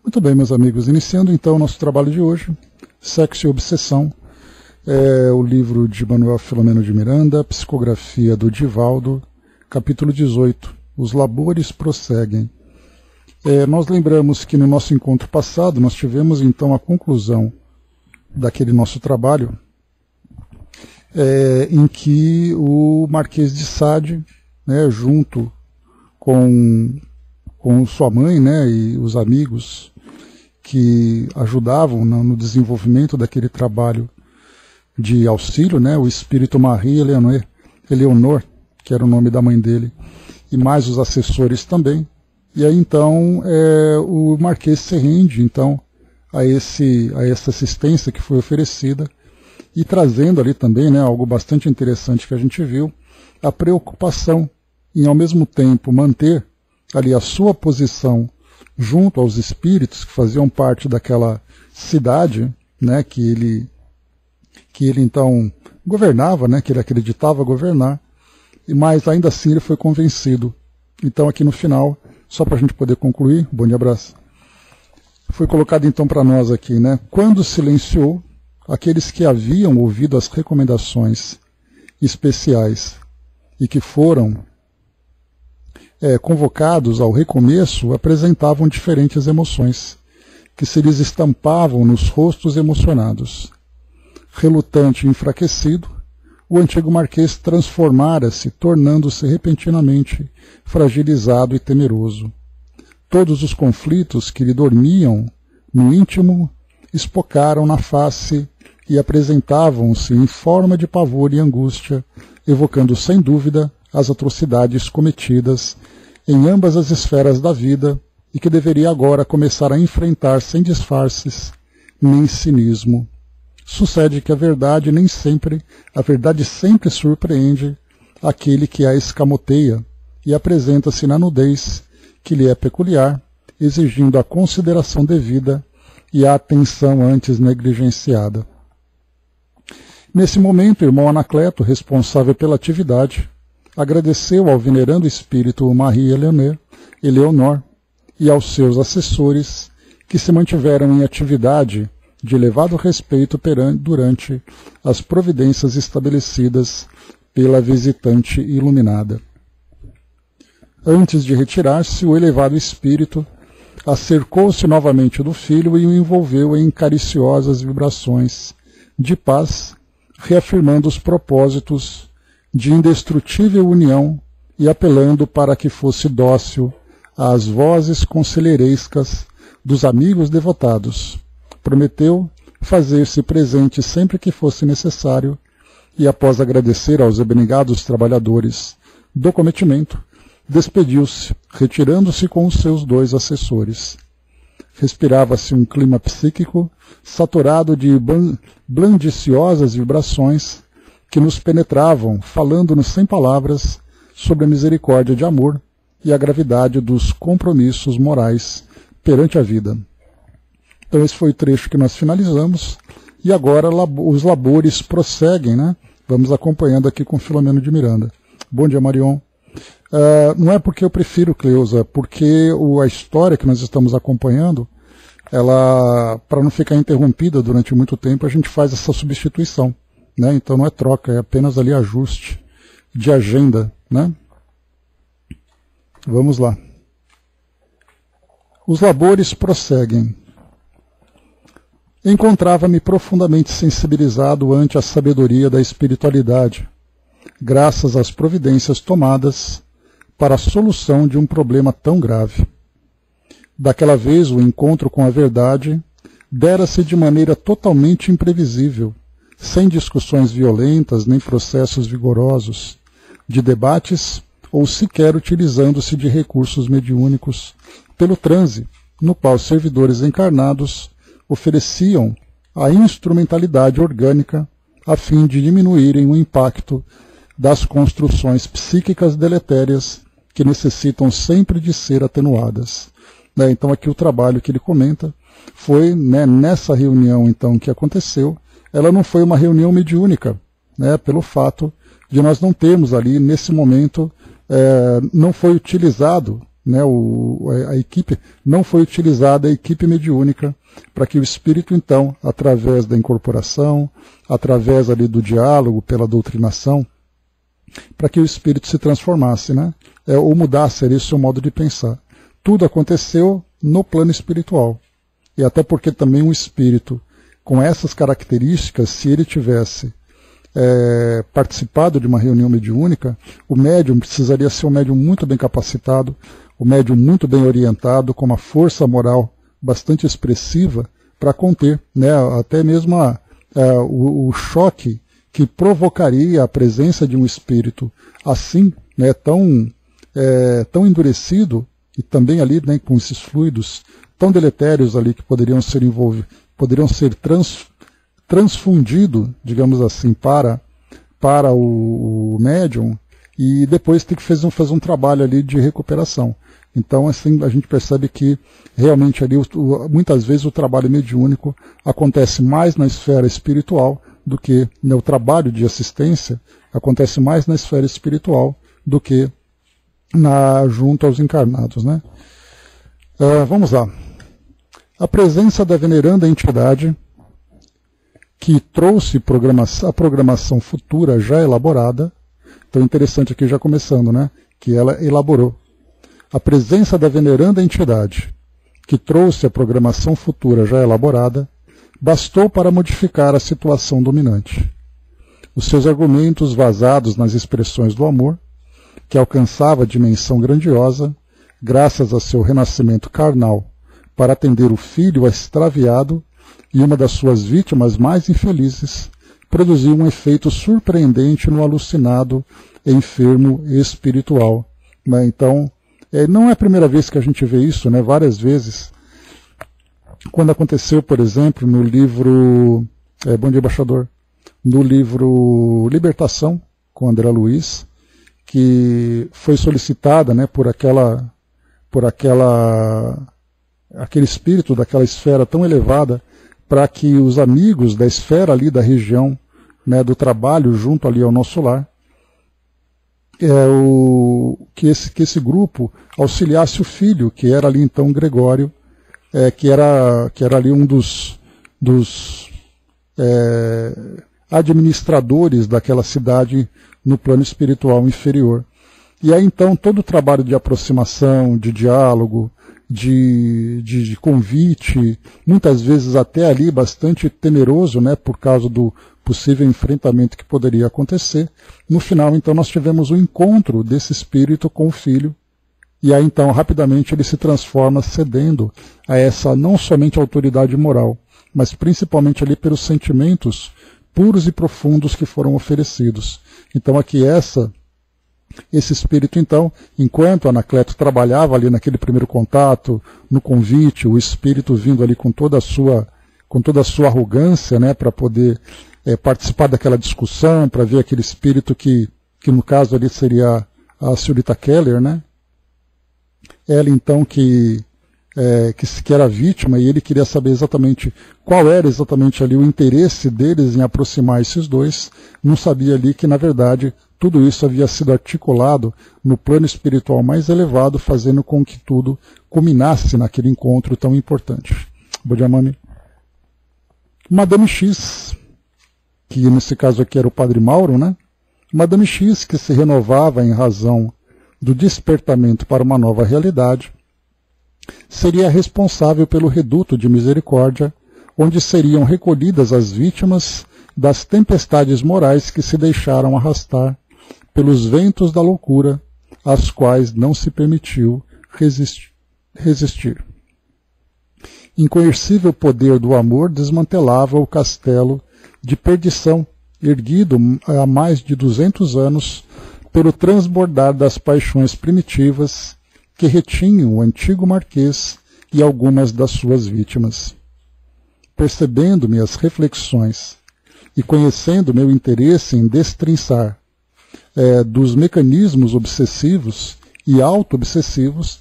Muito bem, meus amigos, iniciando então o nosso trabalho de hoje, Sexo e Obsessão, o livro de Manuel Filomeno de Miranda, psicografia do Divaldo, capítulo 18, Os Labores Prosseguem. Nós lembramos que no nosso encontro passado nós tivemos então a conclusão daquele nosso trabalho, em que o Marquês de Sade, junto com sua mãe, e os amigos que ajudavam no desenvolvimento daquele trabalho de auxílio, o espírito Marie Eleonor, que era o nome da mãe dele, e mais os assessores também. E aí então o Marquês se rende então a essa assistência que foi oferecida, e trazendo ali também algo bastante interessante que a gente viu, a preocupação em ao mesmo tempo manter ali a sua posição junto aos espíritos que faziam parte daquela cidade, que ele então governava, que ele acreditava governar, mas ainda assim ele foi convencido. Então aqui no final, só para a gente poder concluir, bom dia, abraço, foi colocado então para nós aqui, quando silenciou aqueles que haviam ouvido as recomendações especiais e que foram convocados ao recomeço, apresentavam diferentes emoções, que se lhes estampavam nos rostos emocionados. Relutante e enfraquecido, o antigo marquês transformara-se, tornando-se repentinamente fragilizado e temeroso. Todos os conflitos que lhe dormiam no íntimo espocaram na face e apresentavam-se em forma de pavor e angústia, evocando sem dúvida as atrocidades cometidas em ambas as esferas da vida e que deveria agora começar a enfrentar sem disfarces nem cinismo. Sucede que a verdade sempre surpreende aquele que a escamoteia e apresenta-se na nudez que lhe é peculiar, exigindo a consideração devida e a atenção antes negligenciada. Nesse momento, o irmão Anacleto, responsável pela atividade, agradeceu ao venerando espírito Marie Eleonor e aos seus assessores que se mantiveram em atividade de elevado respeito durante as providências estabelecidas pela visitante iluminada. Antes de retirar-se, o elevado espírito acercou-se novamente do filho e o envolveu em cariciosas vibrações de paz, reafirmando os propósitos de indestrutível união e apelando para que fosse dócil às vozes conselheirescas dos amigos devotados. Prometeu fazer-se presente sempre que fosse necessário e, após agradecer aos abnegados trabalhadores do cometimento, despediu-se, retirando-se com os seus 2 assessores. Respirava-se um clima psíquico saturado de blandiciosas vibrações que nos penetravam, falando-nos sem palavras sobre a misericórdia de amor e a gravidade dos compromissos morais perante a vida. Então esse foi o trecho que nós finalizamos, e agora os labores prosseguem, Vamos acompanhando aqui com Filomeno de Miranda. Bom dia, Marion. Não é porque eu prefiro, Cleusa, porque a história que nós estamos acompanhando, para não ficar interrompida durante muito tempo, a gente faz essa substituição. Então não é troca, é apenas ali ajuste de agenda. Vamos lá. Os labores prosseguem. Encontrava-me profundamente sensibilizado ante a sabedoria da espiritualidade, graças às providências tomadas para a solução de um problema tão grave. Daquela vez o encontro com a verdade dera-se de maneira totalmente imprevisível, sem discussões violentas nem processos vigorosos, de debates ou sequer utilizando-se de recursos mediúnicos, pelo transe, no qual servidores encarnados ofereciam a instrumentalidade orgânica a fim de diminuírem o impacto das construções psíquicas deletérias que necessitam sempre de ser atenuadas. Então aqui o trabalho que ele comenta foi nessa reunião então que aconteceu, ela não foi uma reunião mediúnica, pelo fato de nós não termos ali nesse momento, não foi utilizado né, a equipe, não foi utilizada a equipe mediúnica para que o espírito, então, através da incorporação, através ali do diálogo, pela doutrinação, para que o espírito se transformasse, né, ou mudasse ali o seu modo de pensar. Tudo aconteceu no plano espiritual. E até porque também um espírito com essas características, se ele tivesse participado de uma reunião mediúnica, o médium precisaria ser um médium muito bem capacitado, um médium muito bem orientado, com uma força moral bastante expressiva para conter, né, até mesmo o choque que provocaria a presença de um espírito assim, né, tão endurecido, e também ali, né, com esses fluidos tão deletérios ali que poderiam ser envolvidos, poderiam ser transfundidos, digamos assim, para o médium, e depois ter que fazer um trabalho ali de recuperação. Então, assim, a gente percebe que realmente ali, muitas vezes, o trabalho mediúnico acontece mais na esfera espiritual do que, né, o trabalho de assistência acontece mais na esfera espiritual do que junto aos encarnados, né? Vamos lá. A presença da veneranda entidade que trouxe a programação futura já elaborada, então interessante aqui já começando, né? Que ela elaborou. A presença da veneranda entidade que trouxe a programação futura já elaborada bastou para modificar a situação dominante. Os seus argumentos vazados nas expressões do amor, que alcançava dimensão grandiosa, graças a seu renascimento carnal, para atender o filho extraviado e uma das suas vítimas mais infelizes, produziu um efeito surpreendente no alucinado enfermo espiritual. Então, não é a primeira vez que a gente vê isso, né? Várias vezes. Quando aconteceu, por exemplo, no livro, bom dia, embaixador, no livro Libertação, com André Luiz, que foi solicitada, né, por aquele espírito daquela esfera tão elevada, para que os amigos da esfera ali da região, né, do trabalho junto ali ao nosso lar, que esse grupo auxiliasse o filho, que era ali então Gregório, que era ali um dos administradores daquela cidade no plano espiritual inferior. E aí então todo o trabalho de aproximação, de diálogo, de convite, muitas vezes até ali bastante temeroso, né, por causa do possível enfrentamento que poderia acontecer. No final, então, nós tivemos o encontro desse espírito com o filho, e aí então rapidamente ele se transforma cedendo a essa não somente autoridade moral, mas principalmente ali pelos sentimentos puros e profundos que foram oferecidos. Então aqui esse espírito, então, enquanto Anacleto trabalhava ali naquele primeiro contato, no convite, o espírito vindo ali com toda a sua arrogância, né, para poder participar daquela discussão, para ver aquele espírito que no caso ali seria a senhorita Keller, né? Ela então que era vítima, e ele queria saber exatamente qual era exatamente ali o interesse deles em aproximar esses dois, não sabia ali que na verdade tudo isso havia sido articulado no plano espiritual mais elevado, fazendo com que tudo culminasse naquele encontro tão importante. Bodhiamani. Madame X, que nesse caso aqui era o Padre Mauro, né? Madame X, que se renovava em razão do despertamento para uma nova realidade, seria responsável pelo reduto de misericórdia, onde seriam recolhidas as vítimas das tempestades morais que se deixaram arrastar pelos ventos da loucura, às quais não se permitiu resistir. Incoercível poder do amor desmantelava o castelo de perdição, erguido há mais de 200 anos pelo transbordar das paixões primitivas que retinham o antigo marquês e algumas das suas vítimas. Percebendo minhas reflexões e conhecendo meu interesse em destrinçar dos mecanismos obsessivos e auto-obsessivos,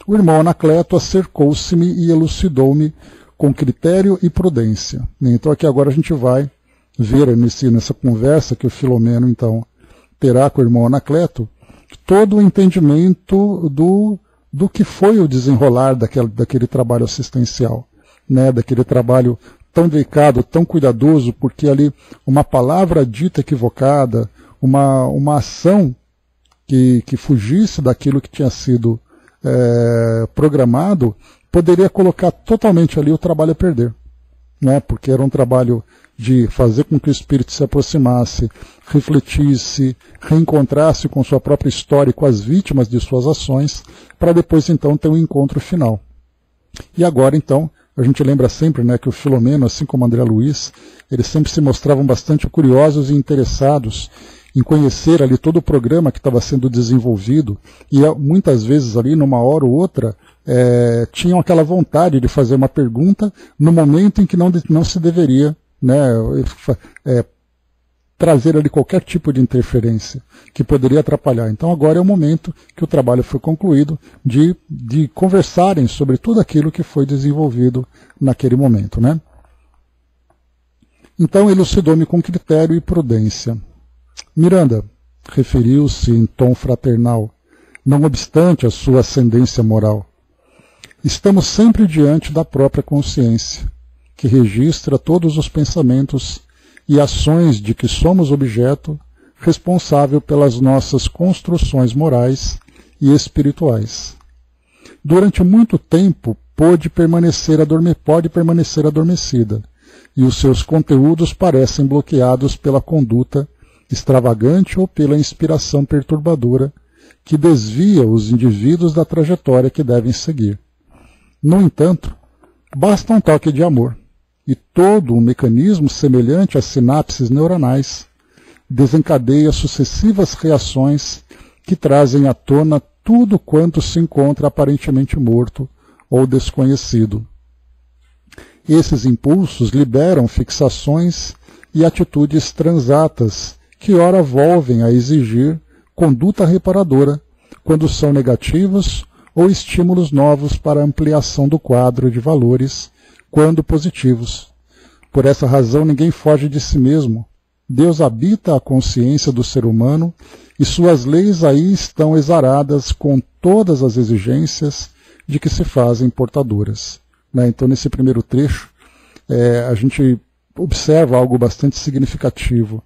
o irmão Anacleto acercou-se-me e elucidou-me com critério e prudência. Então aqui agora a gente vai ver nessa conversa que o Filomeno então terá com o irmão Anacleto todo o entendimento do que foi o desenrolar daquele trabalho assistencial, né, daquele trabalho tão delicado, tão cuidadoso, porque ali uma palavra dita equivocada, uma ação que fugisse daquilo que tinha sido programado, poderia colocar totalmente ali o trabalho a perder, né, porque era um trabalho de fazer com que o espírito se aproximasse, refletisse, reencontrasse com sua própria história e com as vítimas de suas ações, para depois então ter um encontro final. E agora então, a gente lembra sempre, né, que o Filomeno, assim como André Luiz, eles sempre se mostravam bastante curiosos e interessados em conhecer ali todo o programa que estava sendo desenvolvido, e muitas vezes ali, numa hora ou outra, tinham aquela vontade de fazer uma pergunta no momento em que não se deveria, né, trazer ali qualquer tipo de interferência que poderia atrapalhar. Então agora é o momento que o trabalho foi concluído de conversarem sobre tudo aquilo que foi desenvolvido naquele momento, né? Então elucidou-me com critério e prudência. Miranda, referiu-se em tom fraternal, não obstante a sua ascendência moral. Estamos sempre diante da própria consciência, que registra todos os pensamentos e ações de que somos objeto, responsável pelas nossas construções morais e espirituais. Durante muito tempo pode permanecer adormecida, e os seus conteúdos parecem bloqueados pela conduta extravagante ou pela inspiração perturbadora que desvia os indivíduos da trajetória que devem seguir. No entanto, basta um toque de amor, e todo um mecanismo semelhante às sinapses neuronais desencadeia sucessivas reações que trazem à tona tudo quanto se encontra aparentemente morto ou desconhecido. Esses impulsos liberam fixações e atitudes transatas que ora volvem a exigir conduta reparadora quando são negativos ou estímulos novos para ampliação do quadro de valores quando positivos. Por essa razão ninguém foge de si mesmo. Deus habita a consciência do ser humano e suas leis aí estão exaradas com todas as exigências de que se fazem portadoras. Né? Então, nesse primeiro trecho, a gente observa algo bastante significativo.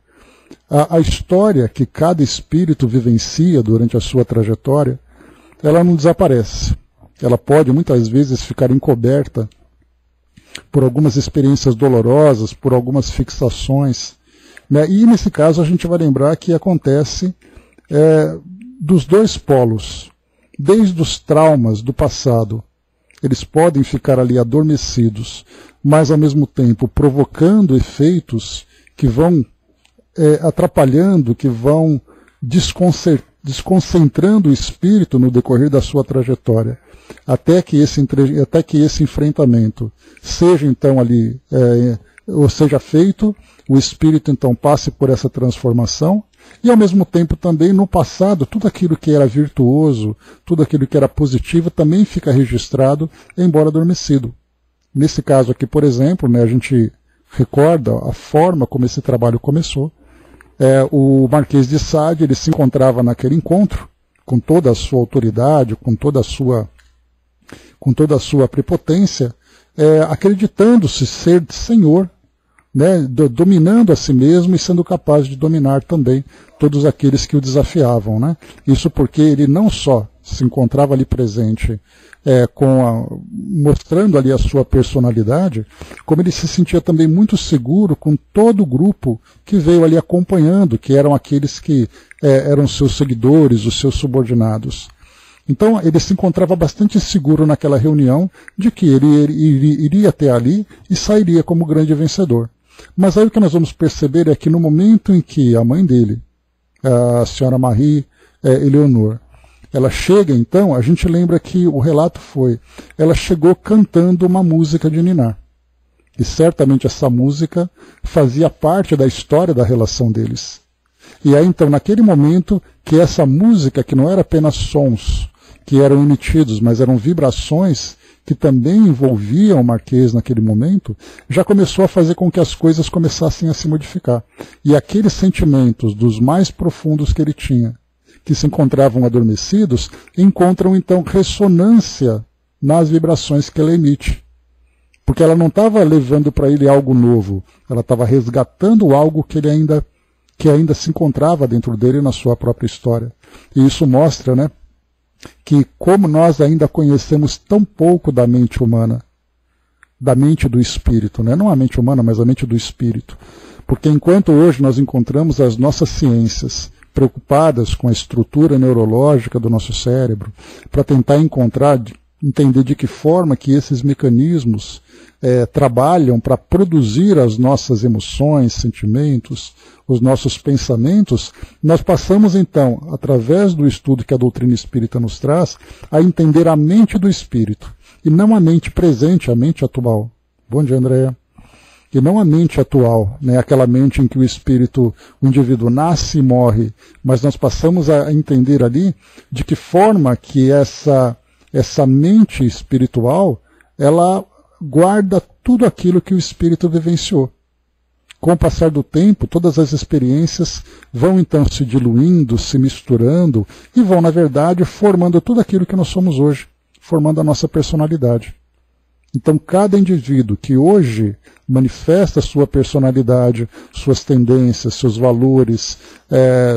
A história que cada espírito vivencia durante a sua trajetória, ela não desaparece. Ela pode muitas vezes ficar encoberta por algumas experiências dolorosas, por algumas fixações, né? E nesse caso a gente vai lembrar que acontece dos dois polos, desde os traumas do passado, eles podem ficar ali adormecidos, mas ao mesmo tempo provocando efeitos que vão atrapalhando, que vão desconcentrando o espírito no decorrer da sua trajetória, até que esse enfrentamento seja então ali, ou seja feito, o espírito então passe por essa transformação, e ao mesmo tempo também no passado, tudo aquilo que era virtuoso, tudo aquilo que era positivo também fica registrado, embora adormecido. Nesse caso aqui, por exemplo, né, a gente recorda a forma como esse trabalho começou. O Marquês de Sade, ele se encontrava naquele encontro, com toda a sua autoridade, com toda a sua prepotência, acreditando-se ser senhor, né, dominando a si mesmo e sendo capaz de dominar também todos aqueles que o desafiavam. Né? Isso porque ele não só se encontrava ali presente, mostrando ali a sua personalidade, como ele se sentia também muito seguro com todo o grupo que veio ali acompanhando, que eram aqueles que eram seus seguidores, os seus subordinados. Então ele se encontrava bastante seguro naquela reunião de que ele iria até ali e sairia como grande vencedor. Mas aí o que nós vamos perceber é que no momento em que a mãe dele, a senhora Marie Eleonore, ela chega então, a gente lembra que o relato foi, ela chegou cantando uma música de ninar. E certamente essa música fazia parte da história da relação deles. E aí então, naquele momento, que essa música, que não era apenas sons que eram emitidos, mas eram vibrações que também envolviam o Marquês naquele momento, já começou a fazer com que as coisas começassem a se modificar. E aqueles sentimentos dos mais profundos que ele tinha, que se encontravam adormecidos encontram então ressonância nas vibrações que ela emite. Porque ela não estava levando para ele algo novo, ela estava resgatando algo que ainda se encontrava dentro dele na sua própria história. E isso mostra, né, que como nós ainda conhecemos tão pouco da mente humana, da mente do espírito, né? Não a mente humana, mas a mente do espírito. Porque enquanto hoje nós encontramos as nossas ciências preocupadas com a estrutura neurológica do nosso cérebro, para tentar entender de que forma que esses mecanismos trabalham para produzir as nossas emoções, sentimentos, os nossos pensamentos, nós passamos então, através do estudo que a doutrina espírita nos traz, a entender a mente do espírito, e não a mente presente, a mente atual. Bom dia, Andréa. E não a mente atual, né, aquela mente em que o espírito, o indivíduo nasce e morre, mas nós passamos a entender ali de que forma que essa mente espiritual, ela guarda tudo aquilo que o espírito vivenciou. Com o passar do tempo, todas as experiências vão então se diluindo, se misturando, e vão, na verdade, formando tudo aquilo que nós somos hoje, formando a nossa personalidade. Então, cada indivíduo que hoje manifesta sua personalidade, suas tendências, seus valores,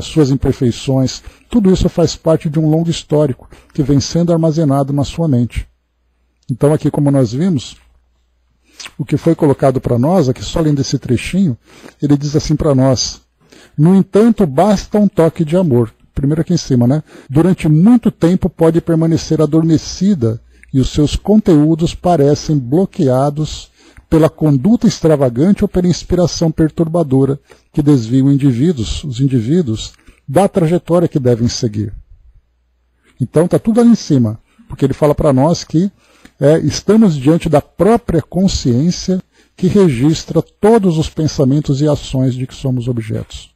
suas imperfeições, tudo isso faz parte de um longo histórico que vem sendo armazenado na sua mente. Então, aqui, como nós vimos, o que foi colocado para nós, aqui só lendo esse trechinho, ele diz assim para nós: no entanto, basta um toque de amor. Primeiro aqui em cima, né? Durante muito tempo pode permanecer adormecida e os seus conteúdos parecem bloqueados pela conduta extravagante ou pela inspiração perturbadora que desvia os indivíduos da trajetória que devem seguir. Então está tudo ali em cima, porque ele fala para nós que estamos diante da própria consciência que registra todos os pensamentos e ações de que somos objetos.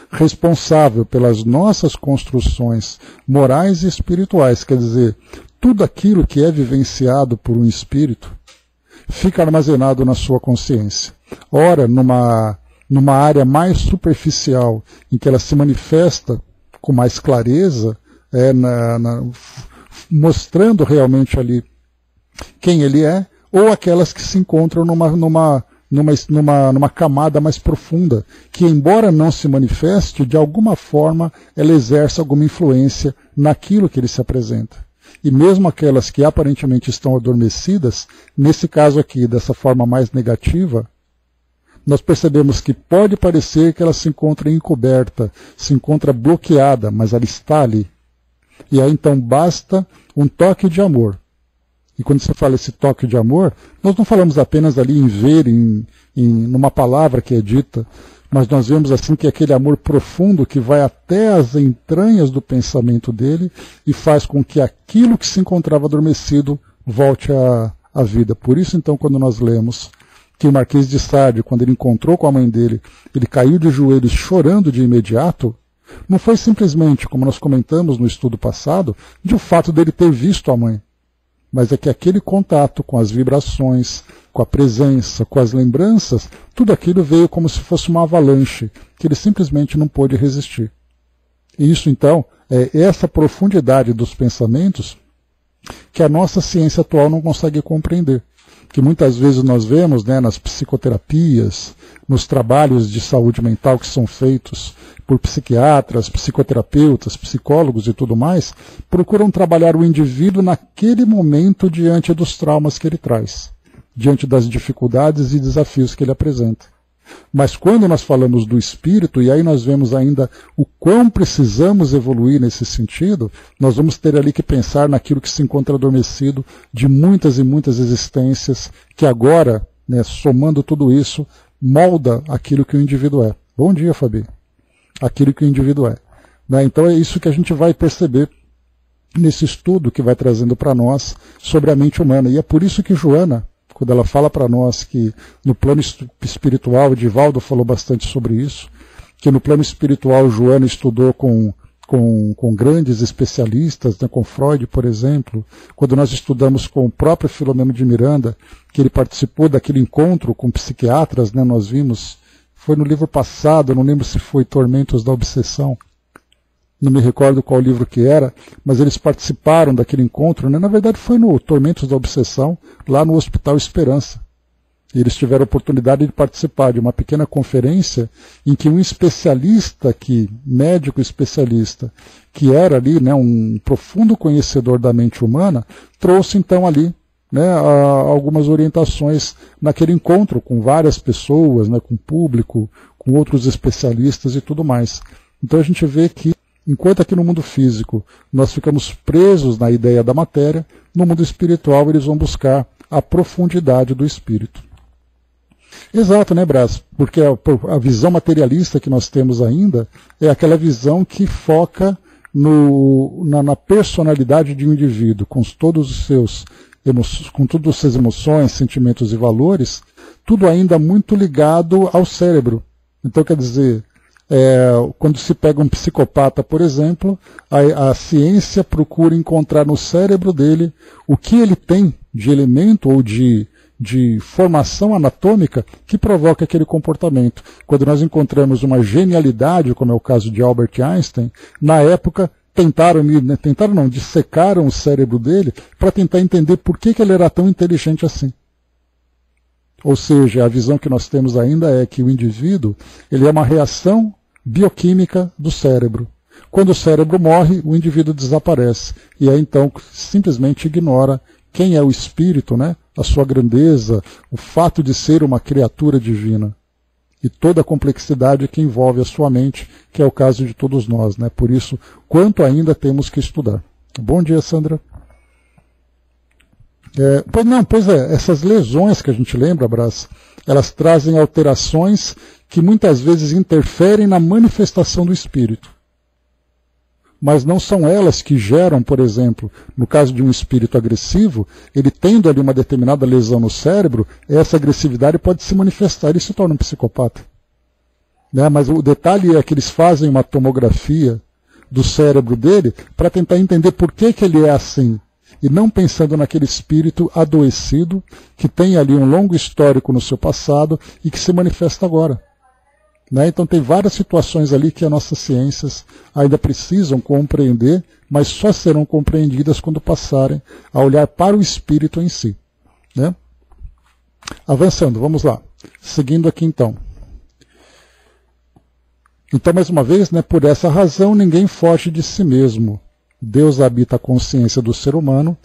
Responsável pelas nossas construções morais e espirituais, quer dizer, tudo aquilo que é vivenciado por um espírito fica armazenado na sua consciência. Ora, numa área mais superficial, em que ela se manifesta com mais clareza, mostrando realmente ali quem ele é, ou aquelas que se encontram numa camada mais profunda, que embora não se manifeste, de alguma forma ela exerce alguma influência naquilo que ele se apresenta. E mesmo aquelas que aparentemente estão adormecidas, nesse caso aqui, dessa forma mais negativa, nós percebemos que pode parecer que ela se encontra encoberta, se encontra bloqueada, mas ela está ali. E aí então basta um toque de amor. E quando você fala esse toque de amor, nós não falamos apenas ali em ver, numa palavra que é dita, mas nós vemos assim que é aquele amor profundo que vai até as entranhas do pensamento dele e faz com que aquilo que se encontrava adormecido volte à vida. Por isso então quando nós lemos que o Marquês de Sade, quando ele encontrou com a mãe dele, ele caiu de joelhos chorando de imediato, não foi simplesmente, como nós comentamos no estudo passado, de o fato dele ter visto a mãe, mas é que aquele contato com as vibrações, com a presença, com as lembranças, tudo aquilo veio como se fosse uma avalanche, que ele simplesmente não pôde resistir. E isso, então, é essa profundidade dos pensamentos que a nossa ciência atual não consegue compreender. Que muitas vezes nós vemos, né, nas psicoterapias, nos trabalhos de saúde mental que são feitos por psiquiatras, psicoterapeutas, psicólogos e tudo mais, procuram trabalhar o indivíduo naquele momento diante dos traumas que ele traz, diante das dificuldades e desafios que ele apresenta. Mas quando nós falamos do espírito, e aí nós vemos ainda o quão precisamos evoluir nesse sentido, nós vamos ter ali que pensar naquilo que se encontra adormecido de muitas e muitas existências, que agora, né, somando tudo isso, molda aquilo que o indivíduo é. Bom dia, Fabi. Aquilo que o indivíduo é. Né? Então é isso que a gente vai perceber nesse estudo que vai trazendo para nós sobre a mente humana. E é por isso que Joana, quando ela fala para nós que no plano espiritual, Divaldo falou bastante sobre isso, que no plano espiritual Joana estudou com grandes especialistas, né, com Freud, por exemplo, quando nós estudamos com o próprio Filomeno de Miranda, que ele participou daquele encontro com psiquiatras, né, nós vimos, foi no livro passado, eu não lembro se foi Tormentos da Obsessão, não me recordo qual livro que era, mas eles participaram daquele encontro, né? Na verdade foi no Tormentos da Obsessão, lá no Hospital Esperança. E eles tiveram a oportunidade de participar de uma pequena conferência em que um especialista, médico especialista, que era ali, né, um profundo conhecedor da mente humana, trouxe então ali, né, algumas orientações naquele encontro com várias pessoas, né, com público, com outros especialistas e tudo mais. Então a gente vê que, enquanto aqui no mundo físico nós ficamos presos na ideia da matéria, no mundo espiritual eles vão buscar a profundidade do espírito. Exato, né, Brás? Porque a visão materialista que nós temos ainda é aquela visão que foca na personalidade de um indivíduo, com todas as suas emoções, sentimentos e valores, tudo ainda muito ligado ao cérebro. Então, quer dizer, quando se pega um psicopata, por exemplo, a ciência procura encontrar no cérebro dele o que ele tem de elemento ou de formação anatômica que provoca aquele comportamento. Quando nós encontramos uma genialidade, como é o caso de Albert Einstein, na época dissecaram o cérebro dele para tentar entender por que ele era tão inteligente assim. Ou seja, a visão que nós temos ainda é que o indivíduo ele é uma reação bioquímica do cérebro. Quando o cérebro morre, o indivíduo desaparece. E aí então simplesmente ignora quem é o espírito, né? A sua grandeza, o fato de ser uma criatura divina. E toda a complexidade que envolve a sua mente, que é o caso de todos nós, né? Por isso, quanto ainda temos que estudar. Bom dia, Sandra. Essas lesões que a gente lembra, Brás, elas trazem alterações que muitas vezes interferem na manifestação do espírito. Mas não são elas que geram, por exemplo, no caso de um espírito agressivo, ele tendo ali uma determinada lesão no cérebro, essa agressividade pode se manifestar e se torna um psicopata. Né? Mas o detalhe é que eles fazem uma tomografia do cérebro dele para tentar entender por que ele é assim, e não pensando naquele espírito adoecido que tem ali um longo histórico no seu passado e que se manifesta agora. Né? Então tem várias situações ali que as nossas ciências ainda precisam compreender, mas só serão compreendidas quando passarem a olhar para o espírito em si. Né? Avançando, vamos lá. Seguindo aqui então. Então, mais uma vez, né, por essa razão, ninguém foge de si mesmo. Deus habita a consciência do ser humano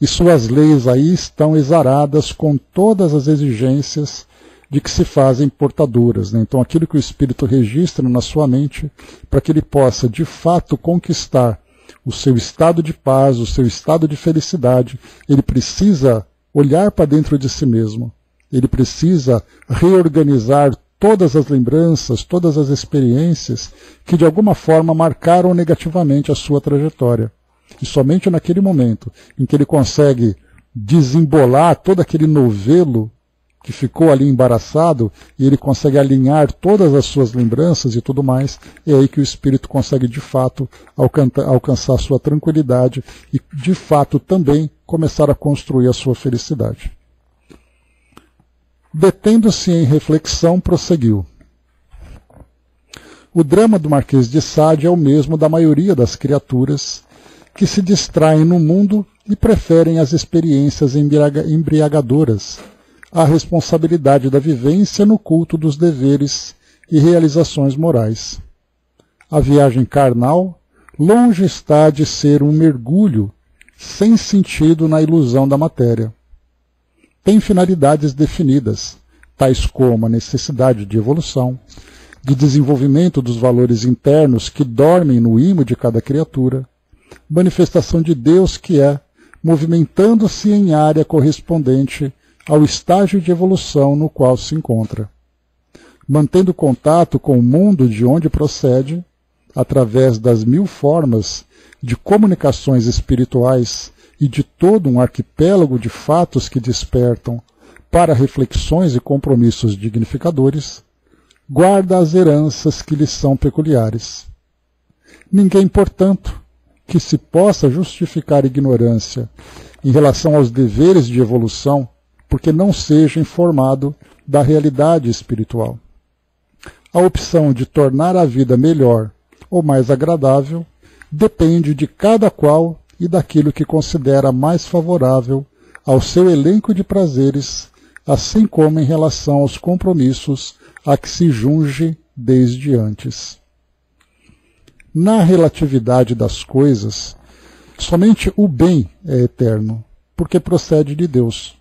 e suas leis aí estão exaradas com todas as exigências de que se fazem portadoras. Né? Então, aquilo que o espírito registra na sua mente, para que ele possa, de fato, conquistar o seu estado de paz, o seu estado de felicidade, ele precisa olhar para dentro de si mesmo. Ele precisa reorganizar todas as lembranças, todas as experiências que, de alguma forma, marcaram negativamente a sua trajetória. E somente naquele momento em que ele consegue desembolar todo aquele novelo que ficou ali embaraçado, e ele consegue alinhar todas as suas lembranças e tudo mais, é aí que o espírito consegue de fato alcançar a sua tranquilidade e de fato também começar a construir a sua felicidade. Detendo-se em reflexão, prosseguiu. O drama do Marquês de Sade é o mesmo da maioria das criaturas que se distraem no mundo e preferem as experiências embriagadoras a responsabilidade da vivência no culto dos deveres e realizações morais. A viagem carnal longe está de ser um mergulho sem sentido na ilusão da matéria. Tem finalidades definidas, tais como a necessidade de evolução, de desenvolvimento dos valores internos que dormem no imo de cada criatura, manifestação de Deus que é, movimentando-se em área correspondente ao estágio de evolução no qual se encontra, mantendo contato com o mundo de onde procede, através das 1000 formas de comunicações espirituais e de todo um arquipélago de fatos que despertam para reflexões e compromissos dignificadores, guarda as heranças que lhes são peculiares. Ninguém, portanto, que se possa justificar ignorância em relação aos deveres de evolução, porque não seja informado da realidade espiritual. A opção de tornar a vida melhor ou mais agradável depende de cada qual e daquilo que considera mais favorável ao seu elenco de prazeres, assim como em relação aos compromissos a que se junge desde antes. Na relatividade das coisas, somente o bem é eterno, porque procede de Deus,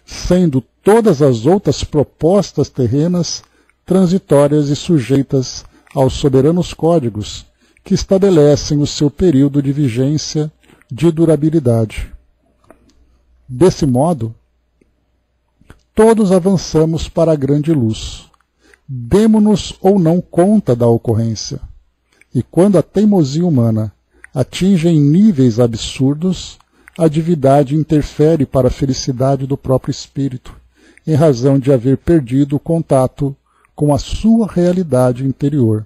sendo todas as outras propostas terrenas transitórias e sujeitas aos soberanos códigos que estabelecem o seu período de vigência de durabilidade. Desse modo, todos avançamos para a grande luz. Demo-nos ou não conta da ocorrência. E quando a teimosia humana atinge em níveis absurdos, a divindade interfere para a felicidade do próprio espírito, em razão de haver perdido o contato com a sua realidade interior.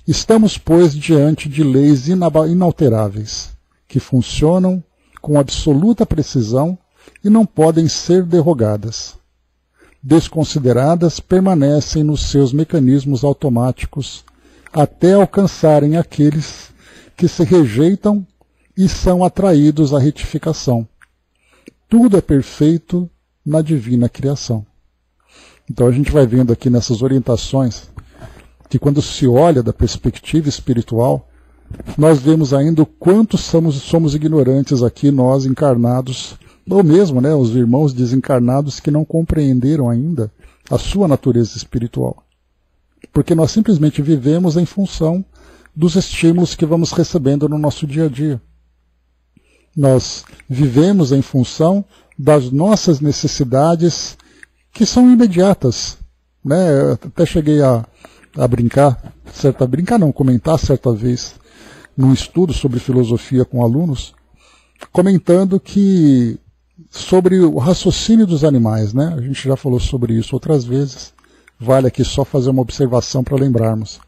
Estamos, pois, diante de leis inalteráveis, que funcionam com absoluta precisão e não podem ser derrogadas. Desconsideradas, permanecem nos seus mecanismos automáticos até alcançarem aqueles que se rejeitam e são atraídos à retificação. Tudo é perfeito na divina criação. Então a gente vai vendo aqui nessas orientações que quando se olha da perspectiva espiritual, nós vemos ainda o quanto somos ignorantes aqui, nós encarnados, ou mesmo os irmãos desencarnados que não compreenderam ainda a sua natureza espiritual. Porque nós simplesmente vivemos em função dos estímulos que vamos recebendo no nosso dia a dia. Nós vivemos em função das nossas necessidades que são imediatas. Eu até cheguei a comentar certa vez, num estudo sobre filosofia com alunos, comentando que sobre o raciocínio dos animais, a gente já falou sobre isso outras vezes, vale aqui só fazer uma observação para lembrarmos.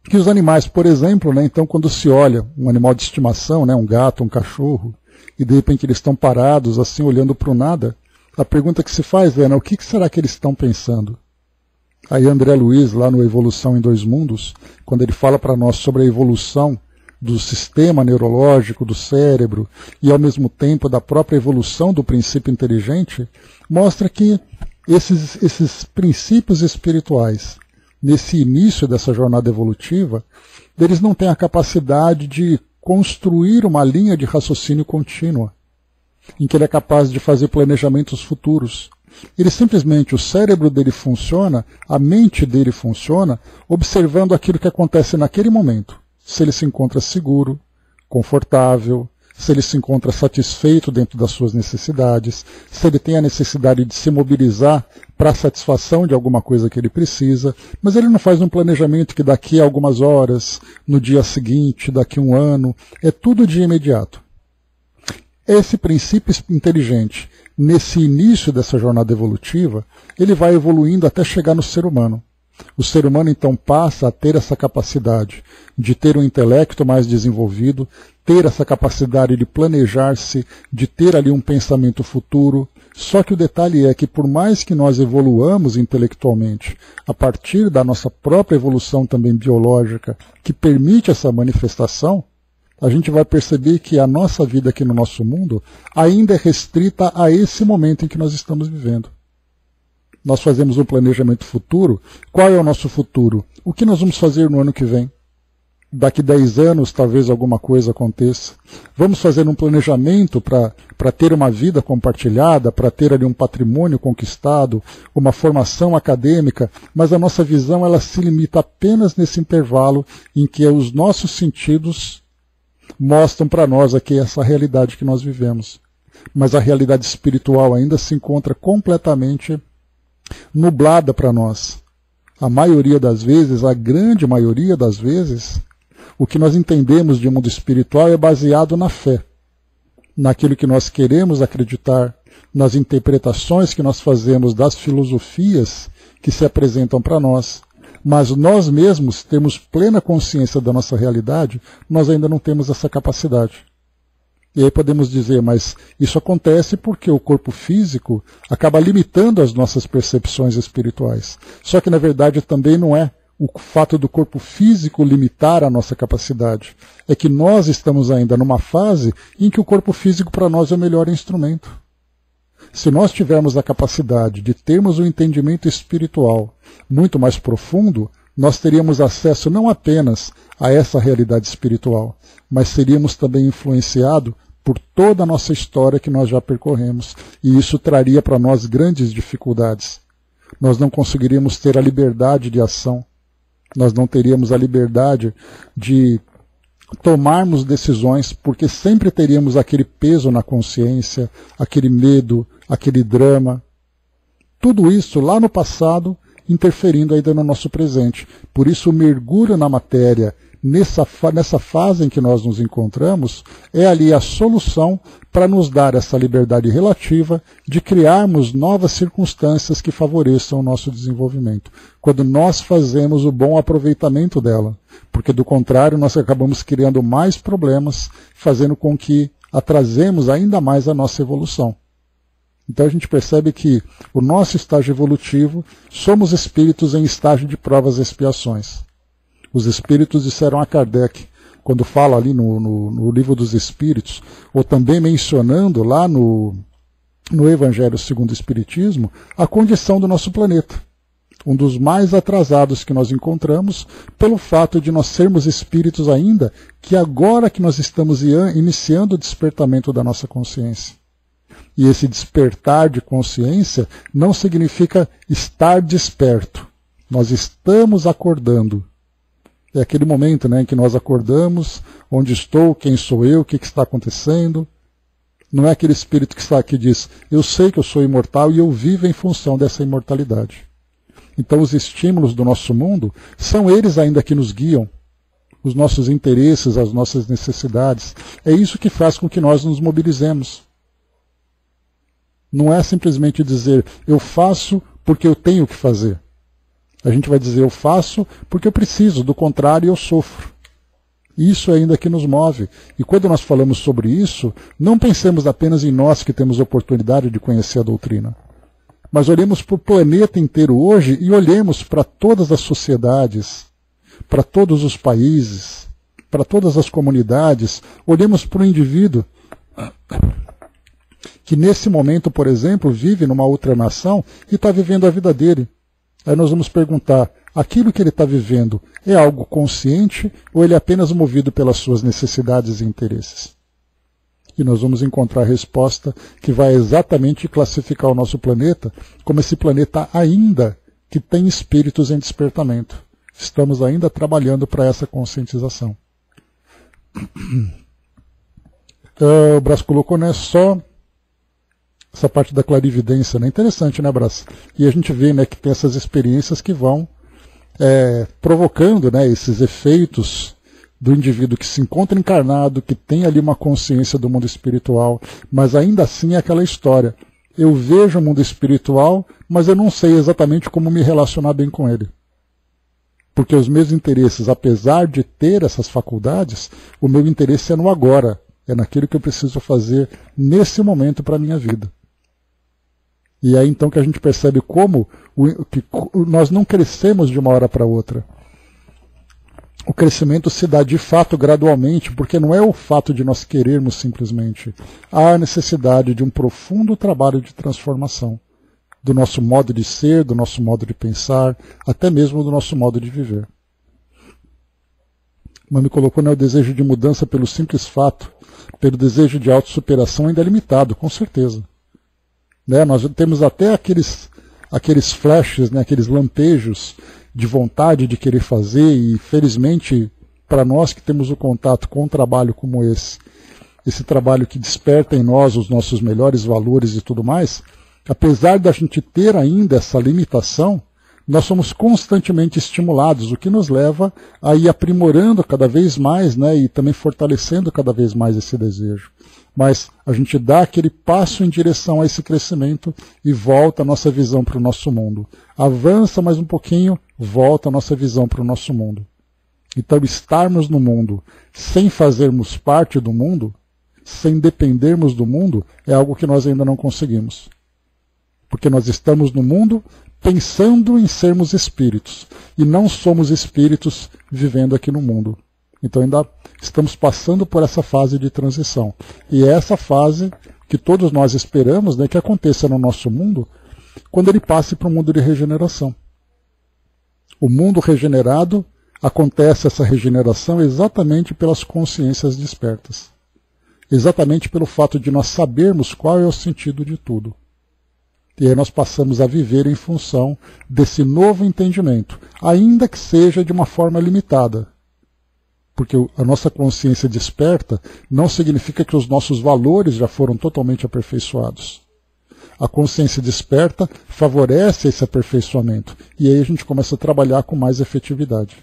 Que os animais, por exemplo, então quando se olha um animal de estimação, um gato, um cachorro, e de repente eles estão parados assim olhando para o nada, a pergunta que se faz é, o que será que eles estão pensando? Aí André Luiz, lá no Evolução em Dois Mundos, quando ele fala para nós sobre a evolução do sistema neurológico do cérebro e ao mesmo tempo da própria evolução do princípio inteligente, mostra que esses princípios espirituais, nesse início dessa jornada evolutiva, eles não têm a capacidade de construir uma linha de raciocínio contínua, em que ele é capaz de fazer planejamentos futuros. Ele simplesmente, o cérebro dele funciona, a mente dele funciona, observando aquilo que acontece naquele momento. Se ele se encontra seguro, confortável, se ele se encontra satisfeito dentro das suas necessidades, se ele tem a necessidade de se mobilizar para a satisfação de alguma coisa que ele precisa, mas ele não faz um planejamento que daqui a algumas horas, no dia seguinte, daqui a um ano, é tudo de imediato. Esse princípio inteligente, nesse início dessa jornada evolutiva, ele vai evoluindo até chegar no ser humano. O ser humano então passa a ter essa capacidade de ter um intelecto mais desenvolvido, ter essa capacidade de planejar-se, de ter ali um pensamento futuro. Só que o detalhe é que por mais que nós evoluamos intelectualmente, a partir da nossa própria evolução também biológica, que permite essa manifestação, a gente vai perceber que a nossa vida aqui no nosso mundo ainda é restrita a esse momento em que nós estamos vivendo. Nós fazemos um planejamento futuro. Qual é o nosso futuro? O que nós vamos fazer no ano que vem? Daqui 10 anos talvez alguma coisa aconteça. Vamos fazer um planejamento para ter uma vida compartilhada, para ter ali um patrimônio conquistado, uma formação acadêmica, mas a nossa visão ela se limita apenas nesse intervalo em que os nossos sentidos mostram para nós aqui essa realidade que nós vivemos. Mas a realidade espiritual ainda se encontra completamente nublada para nós. A maioria das vezes, a grande maioria das vezes, o que nós entendemos de mundo espiritual é baseado na fé, naquilo que nós queremos acreditar, nas interpretações que nós fazemos das filosofias que se apresentam para nós. Mas nós mesmos temos plena consciência da nossa realidade, nós ainda não temos essa capacidade. E aí podemos dizer, mas isso acontece porque o corpo físico acaba limitando as nossas percepções espirituais. Só que na verdade também não é o fato do corpo físico limitar a nossa capacidade. É que nós estamos ainda numa fase em que o corpo físico para nós é o melhor instrumento. Se nós tivermos a capacidade de termos um entendimento espiritual muito mais profundo, nós teríamos acesso não apenas a essa realidade espiritual, mas seríamos também influenciados por toda a nossa história que nós já percorremos. E isso traria para nós grandes dificuldades. Nós não conseguiríamos ter a liberdade de ação. Nós não teríamos a liberdade de tomarmos decisões, porque sempre teríamos aquele peso na consciência, aquele medo, aquele drama. Tudo isso lá no passado, interferindo ainda no nosso presente. Por isso o mergulho na matéria, nessa fase em que nós nos encontramos, é ali a solução para nos dar essa liberdade relativa de criarmos novas circunstâncias que favoreçam o nosso desenvolvimento. Quando nós fazemos o bom aproveitamento dela. Porque do contrário nós acabamos criando mais problemas, fazendo com que atrasemos ainda mais a nossa evolução. Então a gente percebe que o nosso estágio evolutivo, somos espíritos em estágio de provas e expiações. Os espíritos disseram a Kardec, quando fala ali no Livro dos Espíritos, ou também mencionando lá no Evangelho segundo o Espiritismo, a condição do nosso planeta. Um dos mais atrasados que nós encontramos, pelo fato de nós sermos espíritos ainda, que agora que nós estamos iniciando o despertamento da nossa consciência. E esse despertar de consciência não significa estar desperto. Nós estamos acordando. É aquele momento, né, em que nós acordamos, onde estou, quem sou eu, o que está acontecendo. Não é aquele espírito que está aqui e diz, eu sei que eu sou imortal e eu vivo em função dessa imortalidade. Então os estímulos do nosso mundo são eles ainda que nos guiam. Os nossos interesses, as nossas necessidades. É isso que faz com que nós nos mobilizemos. Não é simplesmente dizer, eu faço porque eu tenho que fazer. A gente vai dizer, eu faço porque eu preciso, do contrário eu sofro. Isso é ainda que nos move. E quando nós falamos sobre isso, não pensemos apenas em nós que temos oportunidade de conhecer a doutrina. Mas olhemos para o planeta inteiro hoje e olhemos para todas as sociedades, para todos os países, para todas as comunidades, olhemos para o indivíduo que nesse momento, por exemplo, vive numa outra nação e está vivendo a vida dele. Aí nós vamos perguntar, aquilo que ele está vivendo é algo consciente ou ele é apenas movido pelas suas necessidades e interesses? E nós vamos encontrar a resposta que vai exatamente classificar o nosso planeta como esse planeta ainda que tem espíritos em despertamento. Estamos ainda trabalhando para essa conscientização. O Brás colocou, né, só essa parte da clarividência, né? Interessante, né, Brás? E a gente vê, né, que tem essas experiências que vão provocando, né, esses efeitos do indivíduo que se encontra encarnado, que tem ali uma consciência do mundo espiritual, mas ainda assim é aquela história. Eu vejo o mundo espiritual, mas eu não sei exatamente como me relacionar bem com ele. Porque os meus interesses, apesar de ter essas faculdades, o meu interesse é no agora, é naquilo que eu preciso fazer nesse momento para a minha vida. E é aí então que a gente percebe como que nós não crescemos de uma hora para outra. O crescimento se dá de fato gradualmente, porque não é o fato de nós querermos simplesmente. Há a necessidade de um profundo trabalho de transformação do nosso modo de ser, do nosso modo de pensar, até mesmo do nosso modo de viver. Mas me colocou, né, o desejo de mudança pelo simples fato, pelo desejo de autossuperação ainda é limitado, com certeza. Né, nós temos até aqueles flashes, né, aqueles lampejos de vontade de querer fazer, e felizmente para nós que temos o contato com um trabalho como esse trabalho que desperta em nós os nossos melhores valores e tudo mais, apesar da gente ter ainda essa limitação, nós somos constantemente estimulados, o que nos leva a ir aprimorando cada vez mais, né, e também fortalecendo cada vez mais esse desejo. Mas a gente dá aquele passo em direção a esse crescimento e volta a nossa visão para o nosso mundo. Avança mais um pouquinho, volta a nossa visão para o nosso mundo. Então estarmos no mundo sem fazermos parte do mundo, sem dependermos do mundo, é algo que nós ainda não conseguimos. Porque nós estamos no mundo pensando em sermos espíritos, e não somos espíritos vivendo aqui no mundo. Então ainda estamos passando por essa fase de transição. E é essa fase que todos nós esperamos, né, que aconteça no nosso mundo, quando ele passe para o mundo de regeneração. O mundo regenerado, acontece essa regeneração exatamente pelas consciências despertas. Exatamente pelo fato de nós sabermos qual é o sentido de tudo. E aí nós passamos a viver em função desse novo entendimento, ainda que seja de uma forma limitada. Porque a nossa consciência desperta não significa que os nossos valores já foram totalmente aperfeiçoados. A consciência desperta favorece esse aperfeiçoamento. E aí a gente começa a trabalhar com mais efetividade.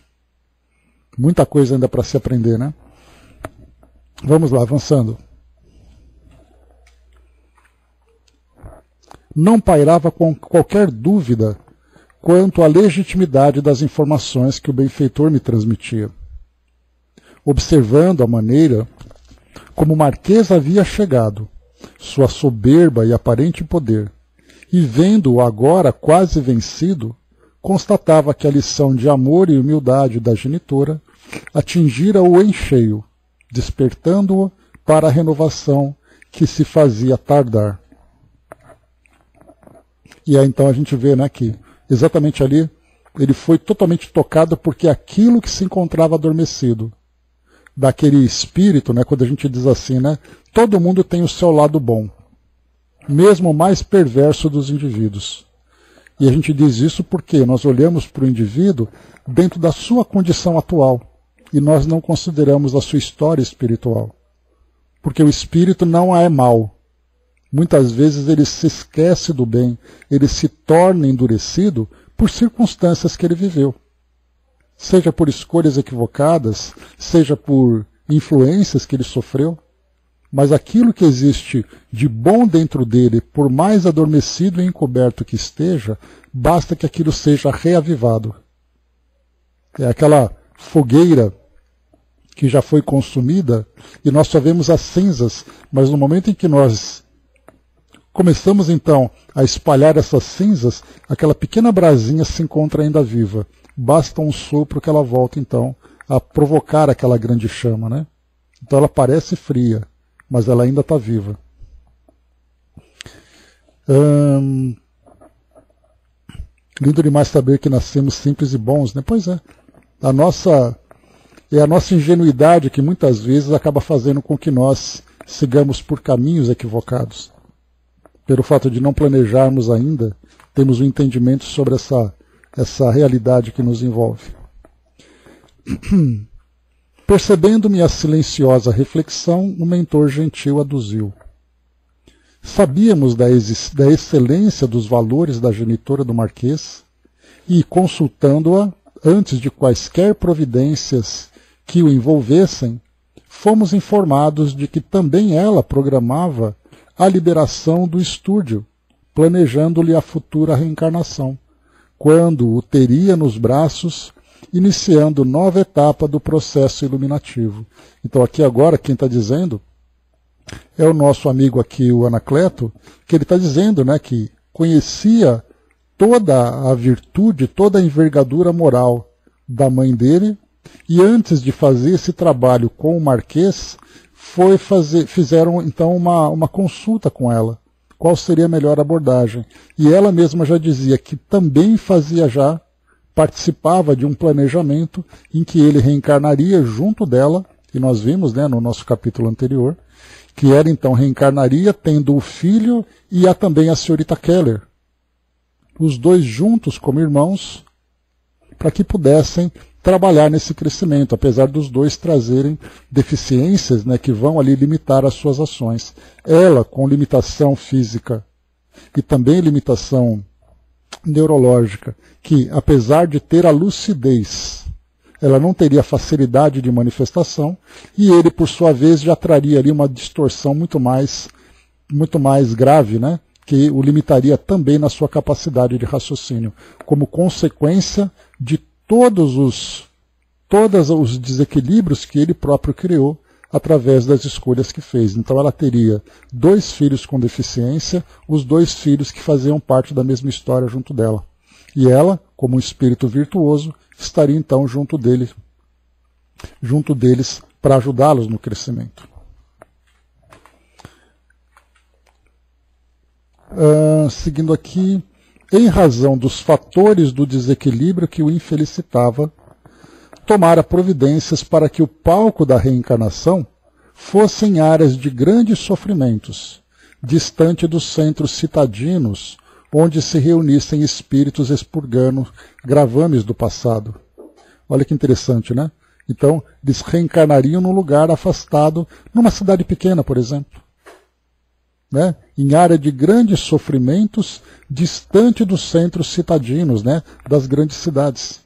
Muita coisa ainda para se aprender, né? Vamos lá, avançando. Não pairava com qualquer dúvida quanto à legitimidade das informações que o benfeitor me transmitia. Observando a maneira como o Marquês havia chegado, sua soberba e aparente poder, e vendo-o agora quase vencido, constatava que a lição de amor e humildade da genitora atingira-o em cheio, despertando-o para a renovação que se fazia tardar. E aí então a gente vê, né, que exatamente ali ele foi totalmente tocado porque aquilo que se encontrava adormecido, daquele espírito, né, quando a gente diz assim, né, todo mundo tem o seu lado bom, mesmo o mais perverso dos indivíduos. E a gente diz isso porque nós olhamos para o indivíduo dentro da sua condição atual e nós não consideramos a sua história espiritual. Porque o espírito não é mau. Muitas vezes ele se esquece do bem, ele se torna endurecido por circunstâncias que ele viveu. Seja por escolhas equivocadas, seja por influências que ele sofreu. Mas aquilo que existe de bom dentro dele, por mais adormecido e encoberto que esteja, basta que aquilo seja reavivado. É aquela fogueira que já foi consumida e nós só vemos as cinzas, mas no momento em que nós começamos então a espalhar essas cinzas, aquela pequena brasinha se encontra ainda viva. Basta um sopro que ela volta então a provocar aquela grande chama, né? Então ela parece fria, mas ela ainda está viva. Lindo demais saber que nascemos simples e bons, né? Pois é. É a nossa ingenuidade que muitas vezes acaba fazendo com que nós sigamos por caminhos equivocados. Pelo fato de não planejarmos ainda, temos um entendimento sobre essa realidade que nos envolve. Percebendo-me a silenciosa reflexão, o mentor gentil aduziu. Sabíamos da excelência dos valores da genitora do Marquês e, consultando-a, antes de quaisquer providências que o envolvessem, fomos informados de que também ela programava a liberação do estúdio, planejando-lhe a futura reencarnação, quando o teria nos braços, iniciando nova etapa do processo iluminativo. Então aqui agora quem está dizendo é o nosso amigo aqui, o Anacleto, que ele está dizendo, né, que conhecia toda a virtude, toda a envergadura moral da mãe dele, e antes de fazer esse trabalho com o Marquês, fizeram então uma consulta com ela, qual seria a melhor abordagem. E ela mesma já dizia que também participava de um planejamento em que ele reencarnaria junto dela, e nós vimos, né, no nosso capítulo anterior, que ela então reencarnaria tendo o filho e também a senhorita Keller, os dois juntos como irmãos, para que pudessem trabalhar nesse crescimento, apesar dos dois trazerem deficiências, né, que vão ali limitar as suas ações. Ela com limitação física e também limitação neurológica, que apesar de ter a lucidez, ela não teria facilidade de manifestação, e ele por sua vez já traria ali uma distorção muito mais grave, né, que o limitaria também na sua capacidade de raciocínio, como consequência de todos os desequilíbrios que ele próprio criou através das escolhas que fez. Então ela teria 2 filhos com deficiência, os 2 filhos que faziam parte da mesma história junto dela. E ela, como um espírito virtuoso, estaria então junto deles para ajudá-los no crescimento. Seguindo aqui, em razão dos fatores do desequilíbrio que o infelicitava, tomara providências para que o palco da reencarnação fosse em áreas de grandes sofrimentos, distante dos centros citadinos, onde se reunissem espíritos expurgando gravames do passado. Olha que interessante, né? Então, eles reencarnariam num lugar afastado, numa cidade pequena, por exemplo. Né? Em área de grandes sofrimentos, distante dos centros citadinos, né? Das grandes cidades,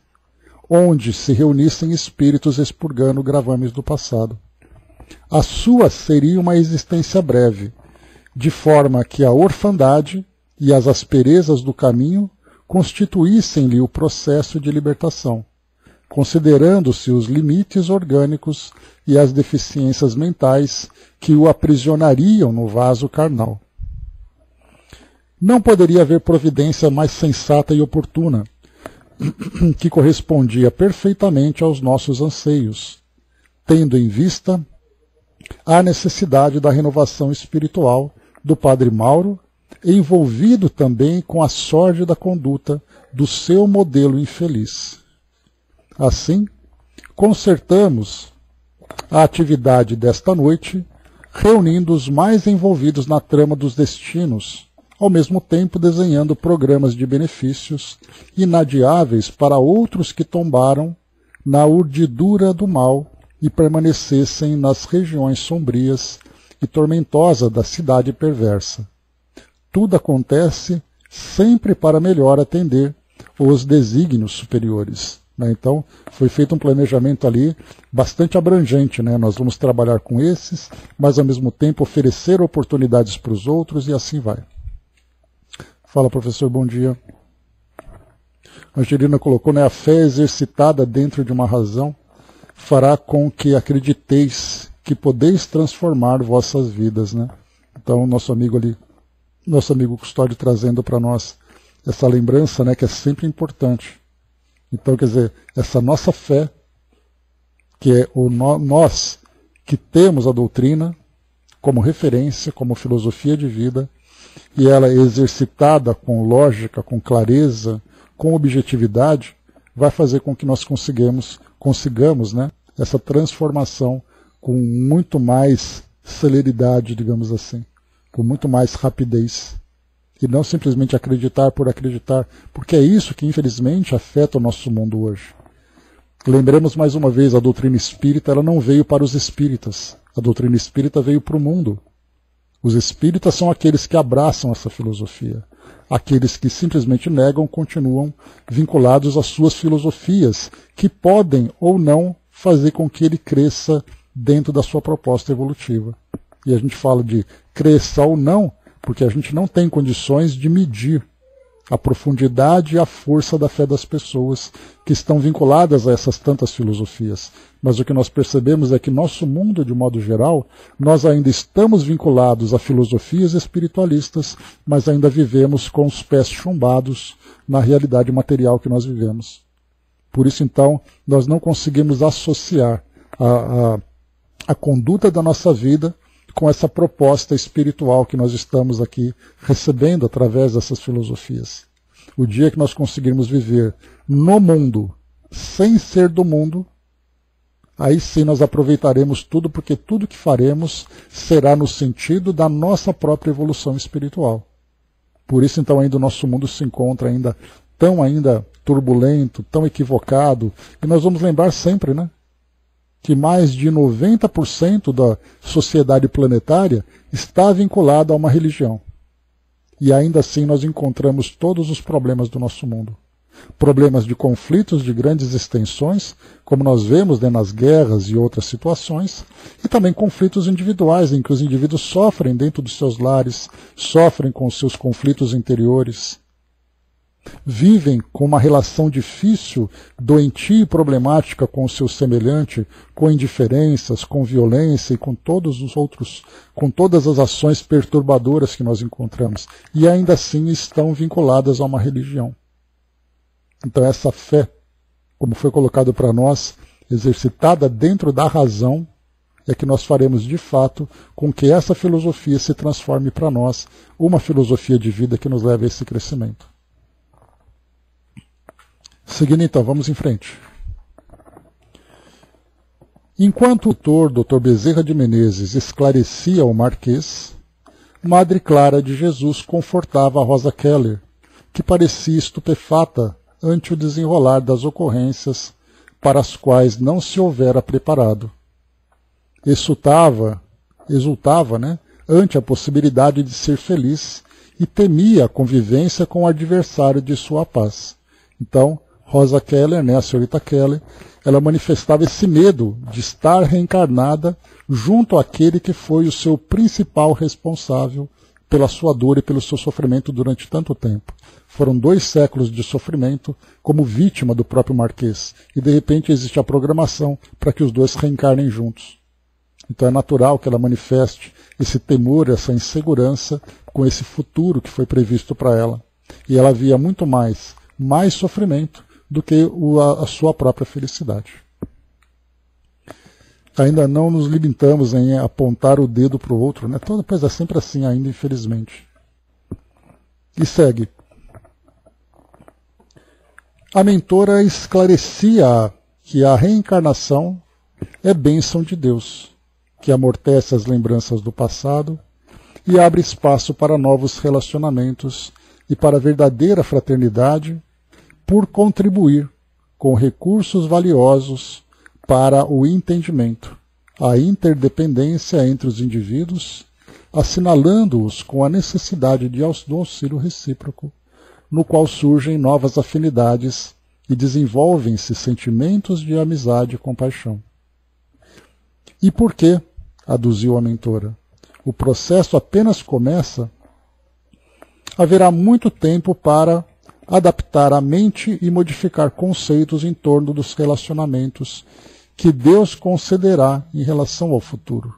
onde se reunissem espíritos expurgando gravames do passado. A sua seria uma existência breve, de forma que a orfandade e as asperezas do caminho constituíssem-lhe o processo de libertação, considerando-se os limites orgânicos e as deficiências mentais que o aprisionariam no vaso carnal. Não poderia haver providência mais sensata e oportuna, que correspondia perfeitamente aos nossos anseios, tendo em vista a necessidade da renovação espiritual do Padre Mauro, envolvido também com a sórdida conduta do seu modelo infeliz. Assim, concertamos a atividade desta noite, reunindo os mais envolvidos na trama dos destinos, ao mesmo tempo desenhando programas de benefícios inadiáveis para outros que tombaram na urdidura do mal e permanecessem nas regiões sombrias e tormentosas da cidade perversa. Tudo acontece sempre para melhor atender os desígnios superiores. Então, foi feito um planejamento ali bastante abrangente. Nós vamos trabalhar com esses, mas ao mesmo tempo oferecer oportunidades para os outros e assim vai. Fala, professor, bom dia. A Angelina colocou, a fé exercitada dentro de uma razão fará com que acrediteis que podeis transformar vossas vidas. Então, nosso amigo Custódio trazendo para nós essa lembrança, que é sempre importante. Então, quer dizer, essa nossa fé, que é nós que temos a doutrina como referência, como filosofia de vida, e ela é exercitada com lógica, com clareza, com objetividade, vai fazer com que nós consigamos essa transformação com muito mais celeridade, digamos assim, com muito mais rapidez. E não simplesmente acreditar por acreditar, porque é isso que infelizmente afeta o nosso mundo hoje. Lembremos mais uma vez, a doutrina espírita ela não veio para os espíritas, a doutrina espírita veio para o mundo. Os espíritas são aqueles que abraçam essa filosofia. Aqueles que simplesmente negam continuam vinculados às suas filosofias, que podem ou não fazer com que ele cresça dentro da sua proposta evolutiva. E a gente fala de cresça ou não, porque a gente não tem condições de medir a profundidade e a força da fé das pessoas que estão vinculadas a essas tantas filosofias. Mas o que nós percebemos é que nosso mundo, de modo geral, nós ainda estamos vinculados a filosofias espiritualistas, mas ainda vivemos com os pés chumbados na realidade material que nós vivemos. Por isso, então, nós não conseguimos associar a conduta da nossa vida com essa proposta espiritual que nós estamos aqui recebendo através dessas filosofias. O dia que nós conseguirmos viver no mundo, sem ser do mundo, aí sim nós aproveitaremos tudo, porque tudo que faremos será no sentido da nossa própria evolução espiritual. Por isso, então, ainda o nosso mundo se encontra tão turbulento, tão equivocado, e nós vamos lembrar sempre, que mais de 90% da sociedade planetária está vinculada a uma religião. E ainda assim nós encontramos todos os problemas do nosso mundo. Problemas de conflitos de grandes extensões, como nós vemos nas guerras e outras situações, e também conflitos individuais, em que os indivíduos sofrem dentro dos seus lares, sofrem com os seus conflitos interiores, vivem com uma relação difícil, doentia e problemática com o seu semelhante, com indiferenças, com violência e com todos os outros, com todas as ações perturbadoras que nós encontramos. E ainda assim estão vinculadas a uma religião. Então essa fé, como foi colocado para nós, exercitada dentro da razão, é que nós faremos de fato com que essa filosofia se transforme para nós uma filosofia de vida que nos leve a esse crescimento. Seguindo então, vamos em frente. Enquanto o Dr. Bezerra de Menezes esclarecia o Marquês, Madre Clara de Jesus confortava a Rosa Keller, que parecia estupefata ante o desenrolar das ocorrências para as quais não se houvera preparado. Exultava, ante a possibilidade de ser feliz e temia a convivência com o adversário de sua paz. Então, Rosa Keller, a senhorita Keller, ela manifestava esse medo de estar reencarnada junto àquele que foi o seu principal responsável pela sua dor e pelo seu sofrimento durante tanto tempo. Foram 2 séculos de sofrimento como vítima do próprio Marquês. E de repente existe a programação para que os dois reencarnem juntos. Então é natural que ela manifeste esse temor, essa insegurança com esse futuro que foi previsto para ela. E ela via muito mais sofrimento do que a sua própria felicidade. Ainda não nos limitamos em apontar o dedo para o outro, né? Pois é sempre assim ainda, infelizmente. E segue. A mentora esclarecia que a reencarnação é bênção de Deus, que amortece as lembranças do passado e abre espaço para novos relacionamentos e para a verdadeira fraternidade, por contribuir com recursos valiosos para o entendimento, a interdependência entre os indivíduos, assinalando-os com a necessidade do auxílio recíproco, no qual surgem novas afinidades e desenvolvem-se sentimentos de amizade e compaixão. E por quê? Aduziu a mentora. O processo apenas começa. Haverá muito tempo para adaptar a mente e modificar conceitos em torno dos relacionamentos que Deus concederá em relação ao futuro.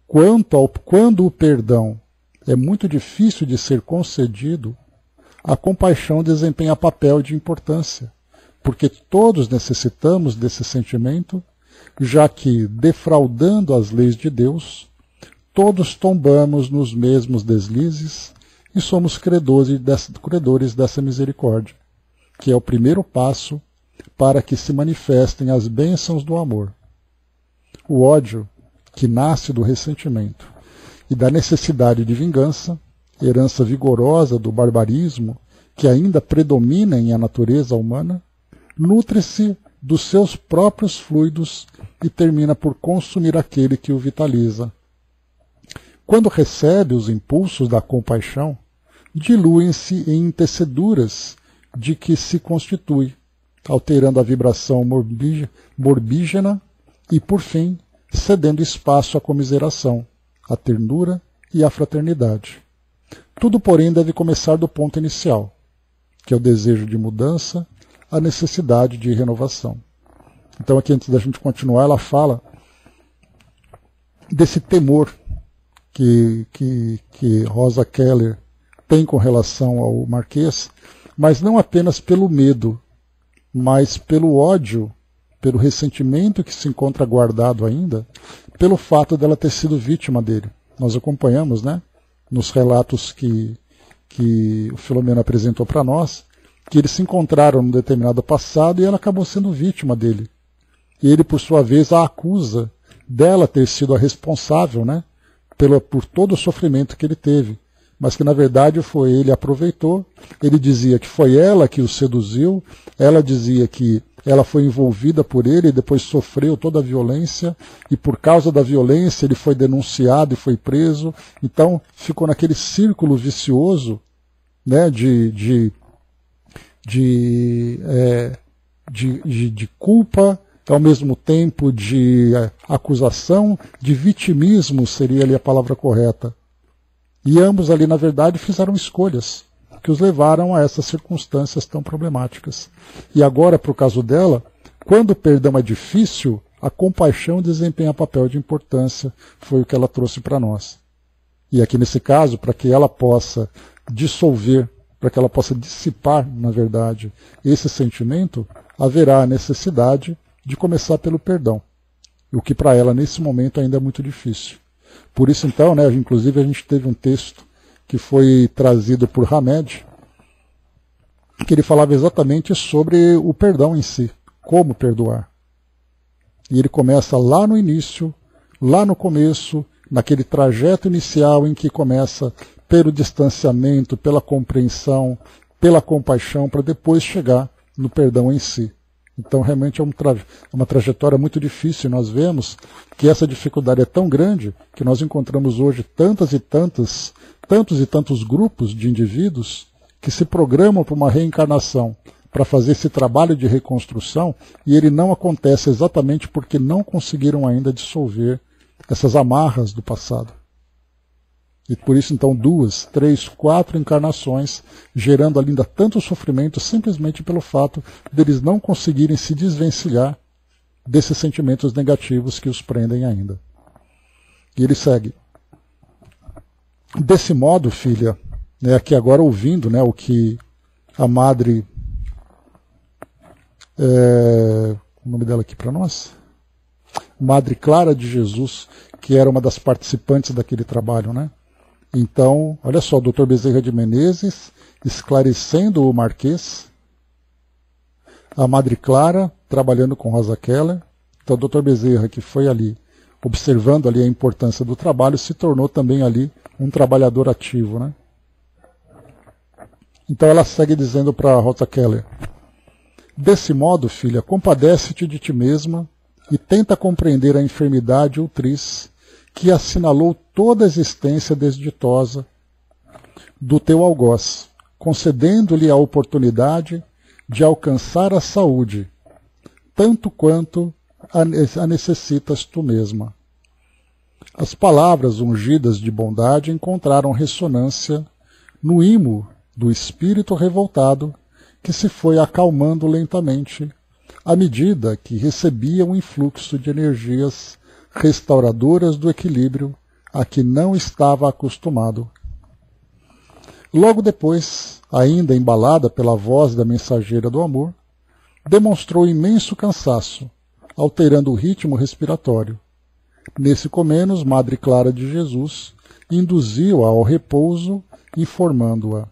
Quando o perdão é muito difícil de ser concedido, a compaixão desempenha papel de importância, porque todos necessitamos desse sentimento, já que, defraudando as leis de Deus, todos tombamos nos mesmos deslizes e somos credores dessa misericórdia, que é o primeiro passo para que se manifestem as bênçãos do amor. O ódio, que nasce do ressentimento e da necessidade de vingança, herança vigorosa do barbarismo que ainda predomina em a natureza humana, nutre-se dos seus próprios fluidos e termina por consumir aquele que o vitaliza. Quando recebe os impulsos da compaixão, diluem-se em teceduras de que se constitui, alterando a vibração morbígena e, por fim, cedendo espaço à comiseração, à ternura e à fraternidade. Tudo, porém, deve começar do ponto inicial, que é o desejo de mudança, a necessidade de renovação. Então, aqui, antes da gente continuar, ela fala desse temor que Rosa Keller tem com relação ao Marquês, mas não apenas pelo medo, mas pelo ódio, pelo ressentimento que se encontra guardado ainda, pelo fato dela ter sido vítima dele. Nós acompanhamos, né, nos relatos que o Filomeno apresentou para nós, que eles se encontraram num determinado passado e ela acabou sendo vítima dele. E ele, por sua vez, a acusa dela ter sido a responsável, né, por todo o sofrimento que ele teve. Mas que, na verdade, ele aproveitou. Ele dizia que foi ela que o seduziu, ela dizia que ela foi envolvida por ele e depois sofreu toda a violência, e por causa da violência ele foi denunciado e foi preso. Então, ficou naquele círculo vicioso, né, de culpa, ao mesmo tempo de acusação, de vitimismo seria ali a palavra correta. E ambos ali, na verdade, fizeram escolhas que os levaram a essas circunstâncias tão problemáticas. E agora, para o caso dela, quando o perdão é difícil, a compaixão desempenha papel de importância, foi o que ela trouxe para nós. E aqui nesse caso, para que ela possa dissolver para que ela possa dissipar, na verdade, esse sentimento, haverá a necessidade de começar pelo perdão. O que para ela, nesse momento, ainda é muito difícil. Por isso, então, né, inclusive a gente teve um texto que foi trazido por Hamed, que ele falava exatamente sobre o perdão em si, como perdoar. E ele começa lá no início, lá no começo, naquele trajeto inicial em que começa pelo distanciamento, pela compreensão, pela compaixão, para depois chegar no perdão em si. Então, realmente é uma trajetória muito difícil. Nós vemos que essa dificuldade é tão grande que nós encontramos hoje tantos e tantos grupos de indivíduos que se programam para uma reencarnação, para fazer esse trabalho de reconstrução, e ele não acontece exatamente porque não conseguiram ainda dissolver essas amarras do passado. E por isso, então, 2, 3, 4 encarnações, gerando ainda tanto sofrimento, simplesmente pelo fato deles não conseguirem se desvencilhar desses sentimentos negativos que os prendem ainda. E ele segue. Desse modo, filha, né, aqui agora ouvindo, né, o que a madre... o nome dela aqui para nós? Madre Clara de Jesus, que era uma das participantes daquele trabalho, né? Então, olha só, o Dr. Bezerra de Menezes esclarecendo o Marquês, a Madre Clara trabalhando com Rosa Keller. Então, o Dr. Bezerra, que foi ali observando ali a importância do trabalho, se tornou também ali um trabalhador ativo, né? Então, ela segue dizendo para Rosa Keller: desse modo, filha, compadece-te de ti mesma e tenta compreender a enfermidade ultriz que assinalou toda a existência desditosa do teu algoz, concedendo-lhe a oportunidade de alcançar a saúde, tanto quanto a necessitas tu mesma. As palavras ungidas de bondade encontraram ressonância no imo do espírito revoltado que se foi acalmando lentamente à medida que recebia um influxo de energias restauradoras do equilíbrio a que não estava acostumado. Logo depois, ainda embalada pela voz da mensageira do amor, demonstrou imenso cansaço, alterando o ritmo respiratório. Nesse comenos, Madre Clara de Jesus induziu-a ao repouso, informando-a: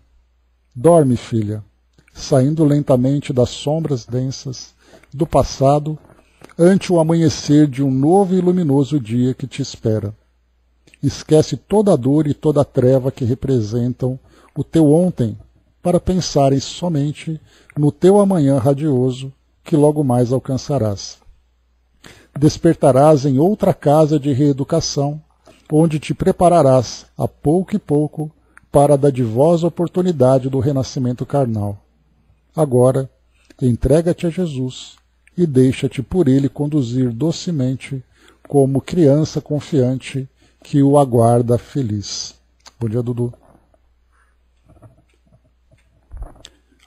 dorme, filha, saindo lentamente das sombras densas do passado, ante o amanhecer de um novo e luminoso dia que te espera. Esquece toda a dor e toda a treva que representam o teu ontem, para pensares somente no teu amanhã radioso que logo mais alcançarás. Despertarás em outra casa de reeducação, onde te prepararás, a pouco e pouco, para a dadivosa oportunidade do renascimento carnal. Agora, entrega-te a Jesus e deixa-te por ele conduzir docemente, como criança confiante que o aguarda feliz. Bom dia, Dudu.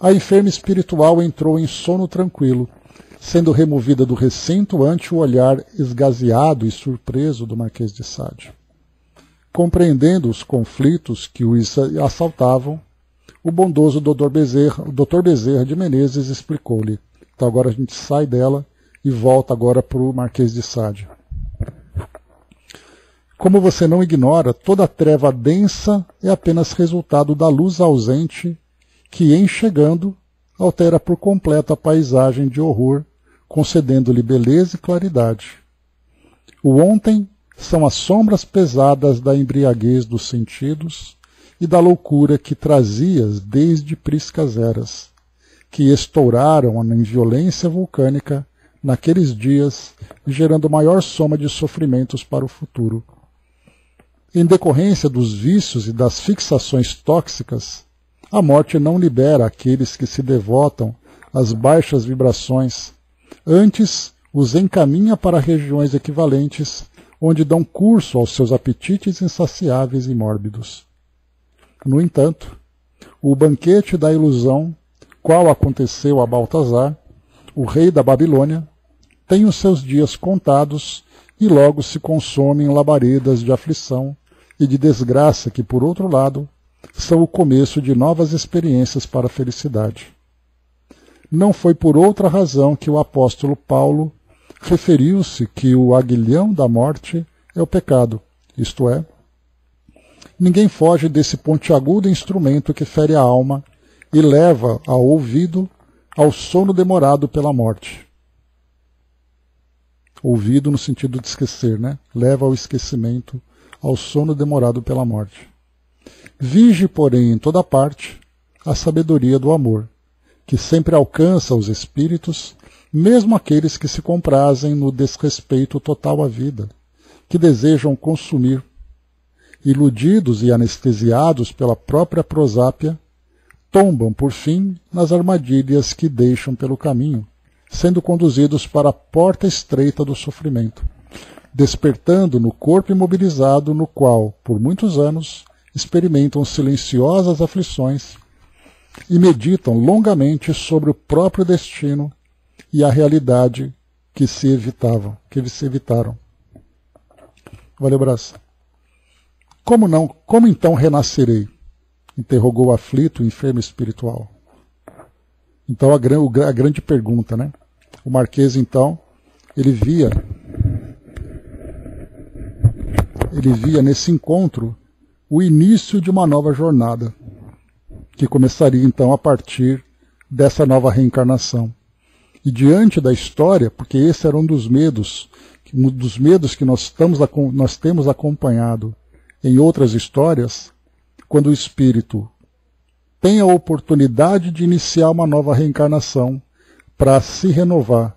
A enferma espiritual entrou em sono tranquilo, sendo removida do recinto ante o olhar esgazeado e surpreso do Marquês de Sade. Compreendendo os conflitos que o assaltavam, o bondoso Dr. Bezerra de Menezes explicou-lhe. Então agora a gente sai dela e volta agora para o Marquês de Sade. Como você não ignora, toda a treva densa é apenas resultado da luz ausente que, em chegando, altera por completo a paisagem de horror, concedendo-lhe beleza e claridade. O ontem são as sombras pesadas da embriaguez dos sentidos e da loucura que trazias desde priscas eras, que estouraram em violência vulcânica naqueles dias, gerando maior soma de sofrimentos para o futuro. Em decorrência dos vícios e das fixações tóxicas, a morte não libera aqueles que se devotam às baixas vibrações, antes os encaminha para regiões equivalentes, onde dão curso aos seus apetites insaciáveis e mórbidos. No entanto, o banquete da ilusão, qual aconteceu a Baltazar, o rei da Babilônia, tem os seus dias contados e logo se consome em labaredas de aflição e de desgraça que, por outro lado, são o começo de novas experiências para a felicidade. Não foi por outra razão que o apóstolo Paulo referiu-se que o aguilhão da morte é o pecado, isto é, ninguém foge desse pontiagudo instrumento que fere a alma e leva ao ouvido ao sono demorado pela morte. Ouvido no sentido de esquecer, né? Leva ao esquecimento, ao sono demorado pela morte. Vige, porém, em toda parte, a sabedoria do amor, que sempre alcança os espíritos, mesmo aqueles que se comprazem no desrespeito total à vida, que desejam consumir. Iludidos e anestesiados pela própria prosápia, tombam, por fim, nas armadilhas que deixam pelo caminho, sendo conduzidos para a porta estreita do sofrimento, despertando no corpo imobilizado no qual, por muitos anos, experimentam silenciosas aflições e meditam longamente sobre o próprio destino e a realidade que se evitaram. Valeu, Braço. Como então renascerei? Interrogou o aflito, o enfermo espiritual. Então a grande pergunta, né? O Marquês, então, ele via nesse encontro o início de uma nova jornada, que começaria então a partir dessa nova reencarnação. E diante da história, porque esse era um dos medos que nós temos acompanhado em outras histórias, quando o espírito tem a oportunidade de iniciar uma nova reencarnação para se renovar,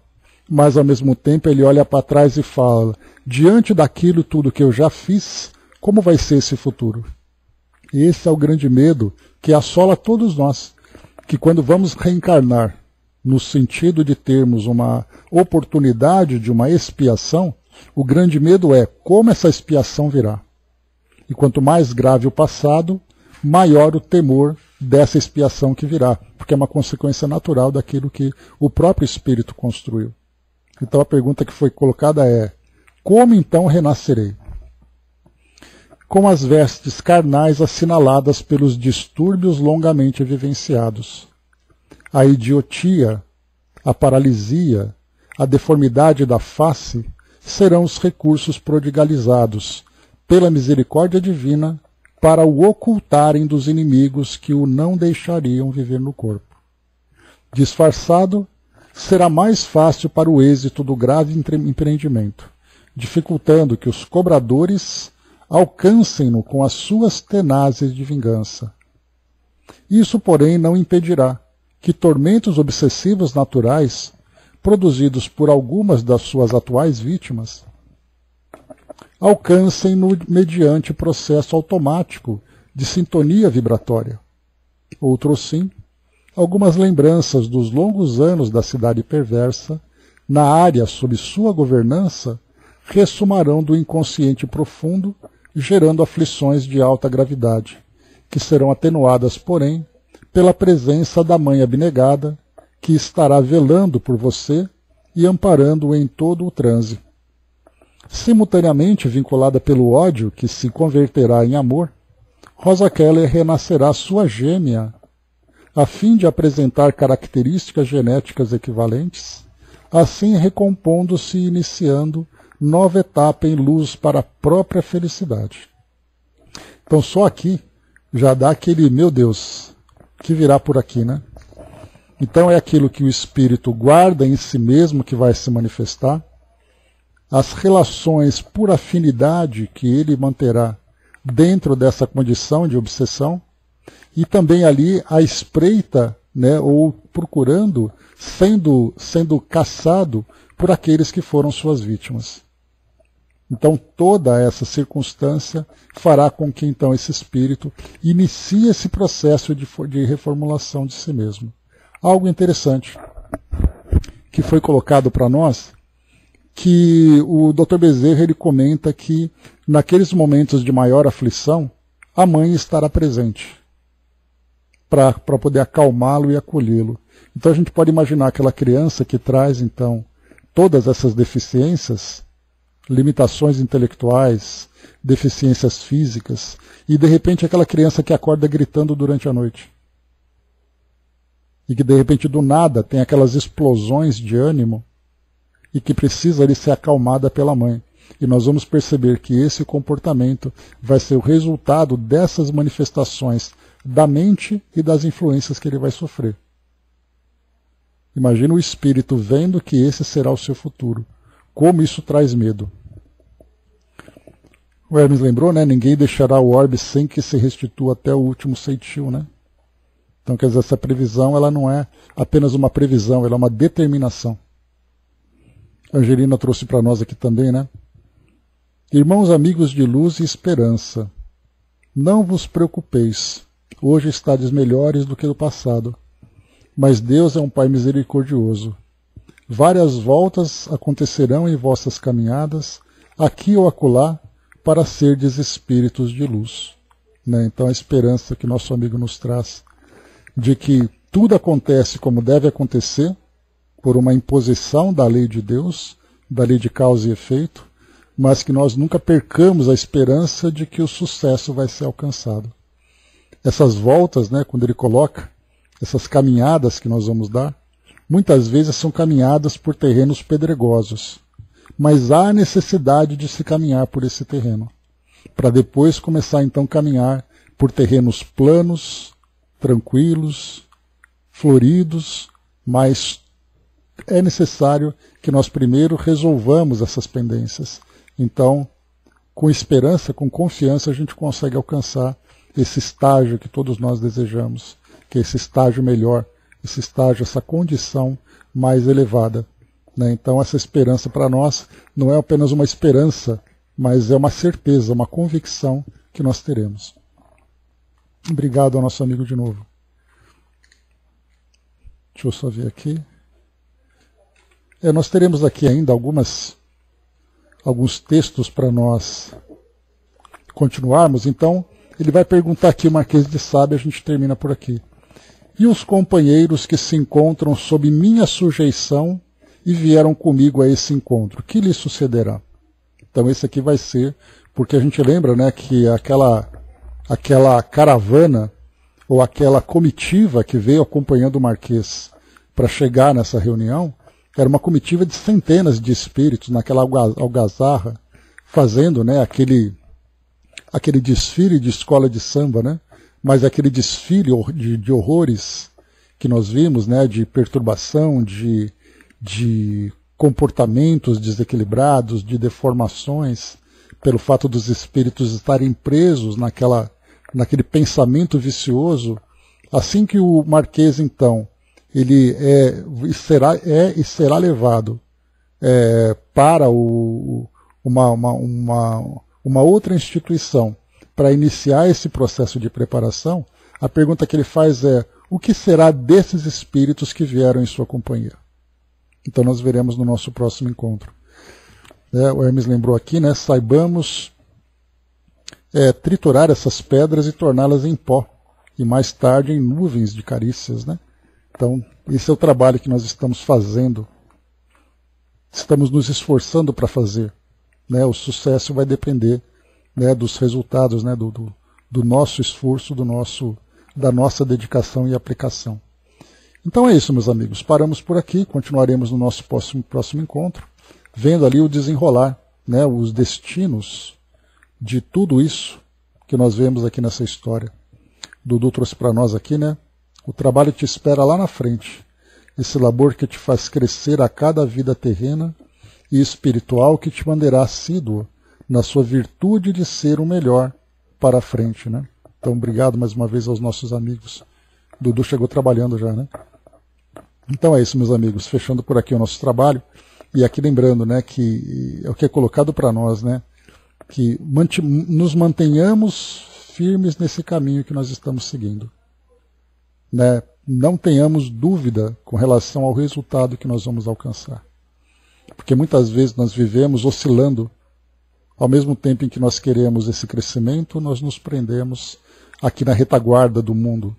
mas ao mesmo tempo ele olha para trás e fala, diante daquilo tudo que eu já fiz, como vai ser esse futuro? E esse é o grande medo que assola todos nós, que quando vamos reencarnar, no sentido de termos uma oportunidade de uma expiação, o grande medo é como essa expiação virá. E quanto mais grave o passado, maior o temor dessa expiação que virá, porque é uma consequência natural daquilo que o próprio espírito construiu. Então a pergunta que foi colocada é, como então renascerei? Com as vestes carnais assinaladas pelos distúrbios longamente vivenciados. A idiotia, a paralisia, a deformidade da face serão os recursos prodigalizados pela misericórdia divina para o ocultarem dos inimigos que o não deixariam viver no corpo. Disfarçado, será mais fácil para o êxito do grave empreendimento, dificultando que os cobradores alcancem-no com as suas tenazes de vingança. Isso, porém, não impedirá que tormentos obsessivos naturais, produzidos por algumas das suas atuais vítimas, alcancem-no mediante processo automático de sintonia vibratória. Outro sim, algumas lembranças dos longos anos da cidade perversa, na área sob sua governança, ressumarão do inconsciente profundo, gerando aflições de alta gravidade, que serão atenuadas, porém, pela presença da Mãe abnegada, que estará velando por você e amparando-o em todo o transe. Simultaneamente vinculada pelo ódio que se converterá em amor, Rosa Keller renascerá sua gêmea, a fim de apresentar características genéticas equivalentes, assim recompondo-se e iniciando nova etapa em luz para a própria felicidade. Então só aqui já dá aquele, meu Deus, que virá por aqui, né? Então é aquilo que o espírito guarda em si mesmo que vai se manifestar, as relações por afinidade que ele manterá dentro dessa condição de obsessão, e também ali a espreita, né, ou procurando, sendo caçado por aqueles que foram suas vítimas. Então toda essa circunstância fará com que então esse espírito inicie esse processo de reformulação de si mesmo. Algo interessante que foi colocado para nós, que o Dr. Bezerra ele comenta que naqueles momentos de maior aflição, a mãe estará presente para poder acalmá-lo e acolhê-lo. Então a gente pode imaginar aquela criança que traz então todas essas deficiências, limitações intelectuais, deficiências físicas, e de repente aquela criança que acorda gritando durante a noite. E que de repente do nada tem aquelas explosões de ânimo e que precisa ali ser acalmada pela mãe. E nós vamos perceber que esse comportamento vai ser o resultado dessas manifestações da mente e das influências que ele vai sofrer. Imagina o espírito vendo que esse será o seu futuro. Como isso traz medo. O Hermes lembrou, né? Ninguém deixará o orbe sem que se restitua até o último ceitil, né? Então, quer dizer, essa previsão ela não é apenas uma previsão, ela é uma determinação. A Angelina trouxe para nós aqui também, né? Irmãos, amigos de luz e esperança, não vos preocupeis. Hoje estáis melhores do que no passado. Mas Deus é um Pai misericordioso. Várias voltas acontecerão em vossas caminhadas, aqui ou acolá, para serdes espíritos de luz. Né? Então a esperança que nosso amigo nos traz, de que tudo acontece como deve acontecer, por uma imposição da lei de Deus, da lei de causa e efeito, mas que nós nunca percamos a esperança de que o sucesso vai ser alcançado. Essas voltas, né, quando ele coloca, essas caminhadas que nós vamos dar, muitas vezes são caminhadas por terrenos pedregosos, mas há necessidade de se caminhar por esse terreno, para depois começar então a caminhar por terrenos planos, tranquilos, floridos, mas é necessário que nós primeiro resolvamos essas pendências. Então, com esperança, com confiança, a gente consegue alcançar esse estágio que todos nós desejamos, que é esse estágio melhor, esse estágio, essa condição mais elevada. Né? Então, essa esperança para nós não é apenas uma esperança, mas é uma certeza, uma convicção que nós teremos. Obrigado ao nosso amigo de novo. Deixa eu só ver aqui. Nós teremos aqui ainda alguns textos para nós continuarmos. Então, ele vai perguntar aqui, o Marquês de Sade, a gente termina por aqui. E os companheiros que se encontram sob minha sujeição e vieram comigo a esse encontro, que lhes sucederá? Então, esse aqui vai ser, porque a gente lembra, né, que aquela caravana ou aquela comitiva que veio acompanhando o Marquês para chegar nessa reunião, era uma comitiva de centenas de espíritos naquela algazarra, fazendo, né, aquele desfile de escola de samba, né, mas aquele desfile de horrores que nós vimos, né, de perturbação, de comportamentos desequilibrados, de deformações, pelo fato dos espíritos estarem presos naquele pensamento vicioso. Assim que o Marquês, então, ele será levado para uma outra instituição para iniciar esse processo de preparação, a pergunta que ele faz é: o que será desses espíritos que vieram em sua companhia? Então nós veremos no nosso próximo encontro. O Hermes lembrou aqui, né, saibamos triturar essas pedras e torná-las em pó, e mais tarde em nuvens de carícias, né? Então, esse é o trabalho que nós estamos fazendo, estamos nos esforçando para fazer. Né? O sucesso vai depender, né, dos resultados, né, do nosso esforço, da nossa dedicação e aplicação. Então é isso, meus amigos. Paramos por aqui, continuaremos no nosso próximo encontro, vendo ali o desenrolar, né, os destinos de tudo isso que nós vemos aqui nessa história. Dudu trouxe para nós aqui, né? O trabalho te espera lá na frente. Esse labor que te faz crescer a cada vida terrena e espiritual que te manterá assíduo na sua virtude de ser o melhor para a frente, né? Então, obrigado mais uma vez aos nossos amigos. Dudu chegou trabalhando já, né? Então é isso, meus amigos. Fechando por aqui o nosso trabalho. E aqui lembrando, né, que é o que é colocado para nós, né? Que nos mantenhamos firmes nesse caminho que nós estamos seguindo. Né? Não tenhamos dúvida com relação ao resultado que nós vamos alcançar. Porque muitas vezes nós vivemos oscilando, ao mesmo tempo em que nós queremos esse crescimento, nós nos prendemos aqui na retaguarda do mundo,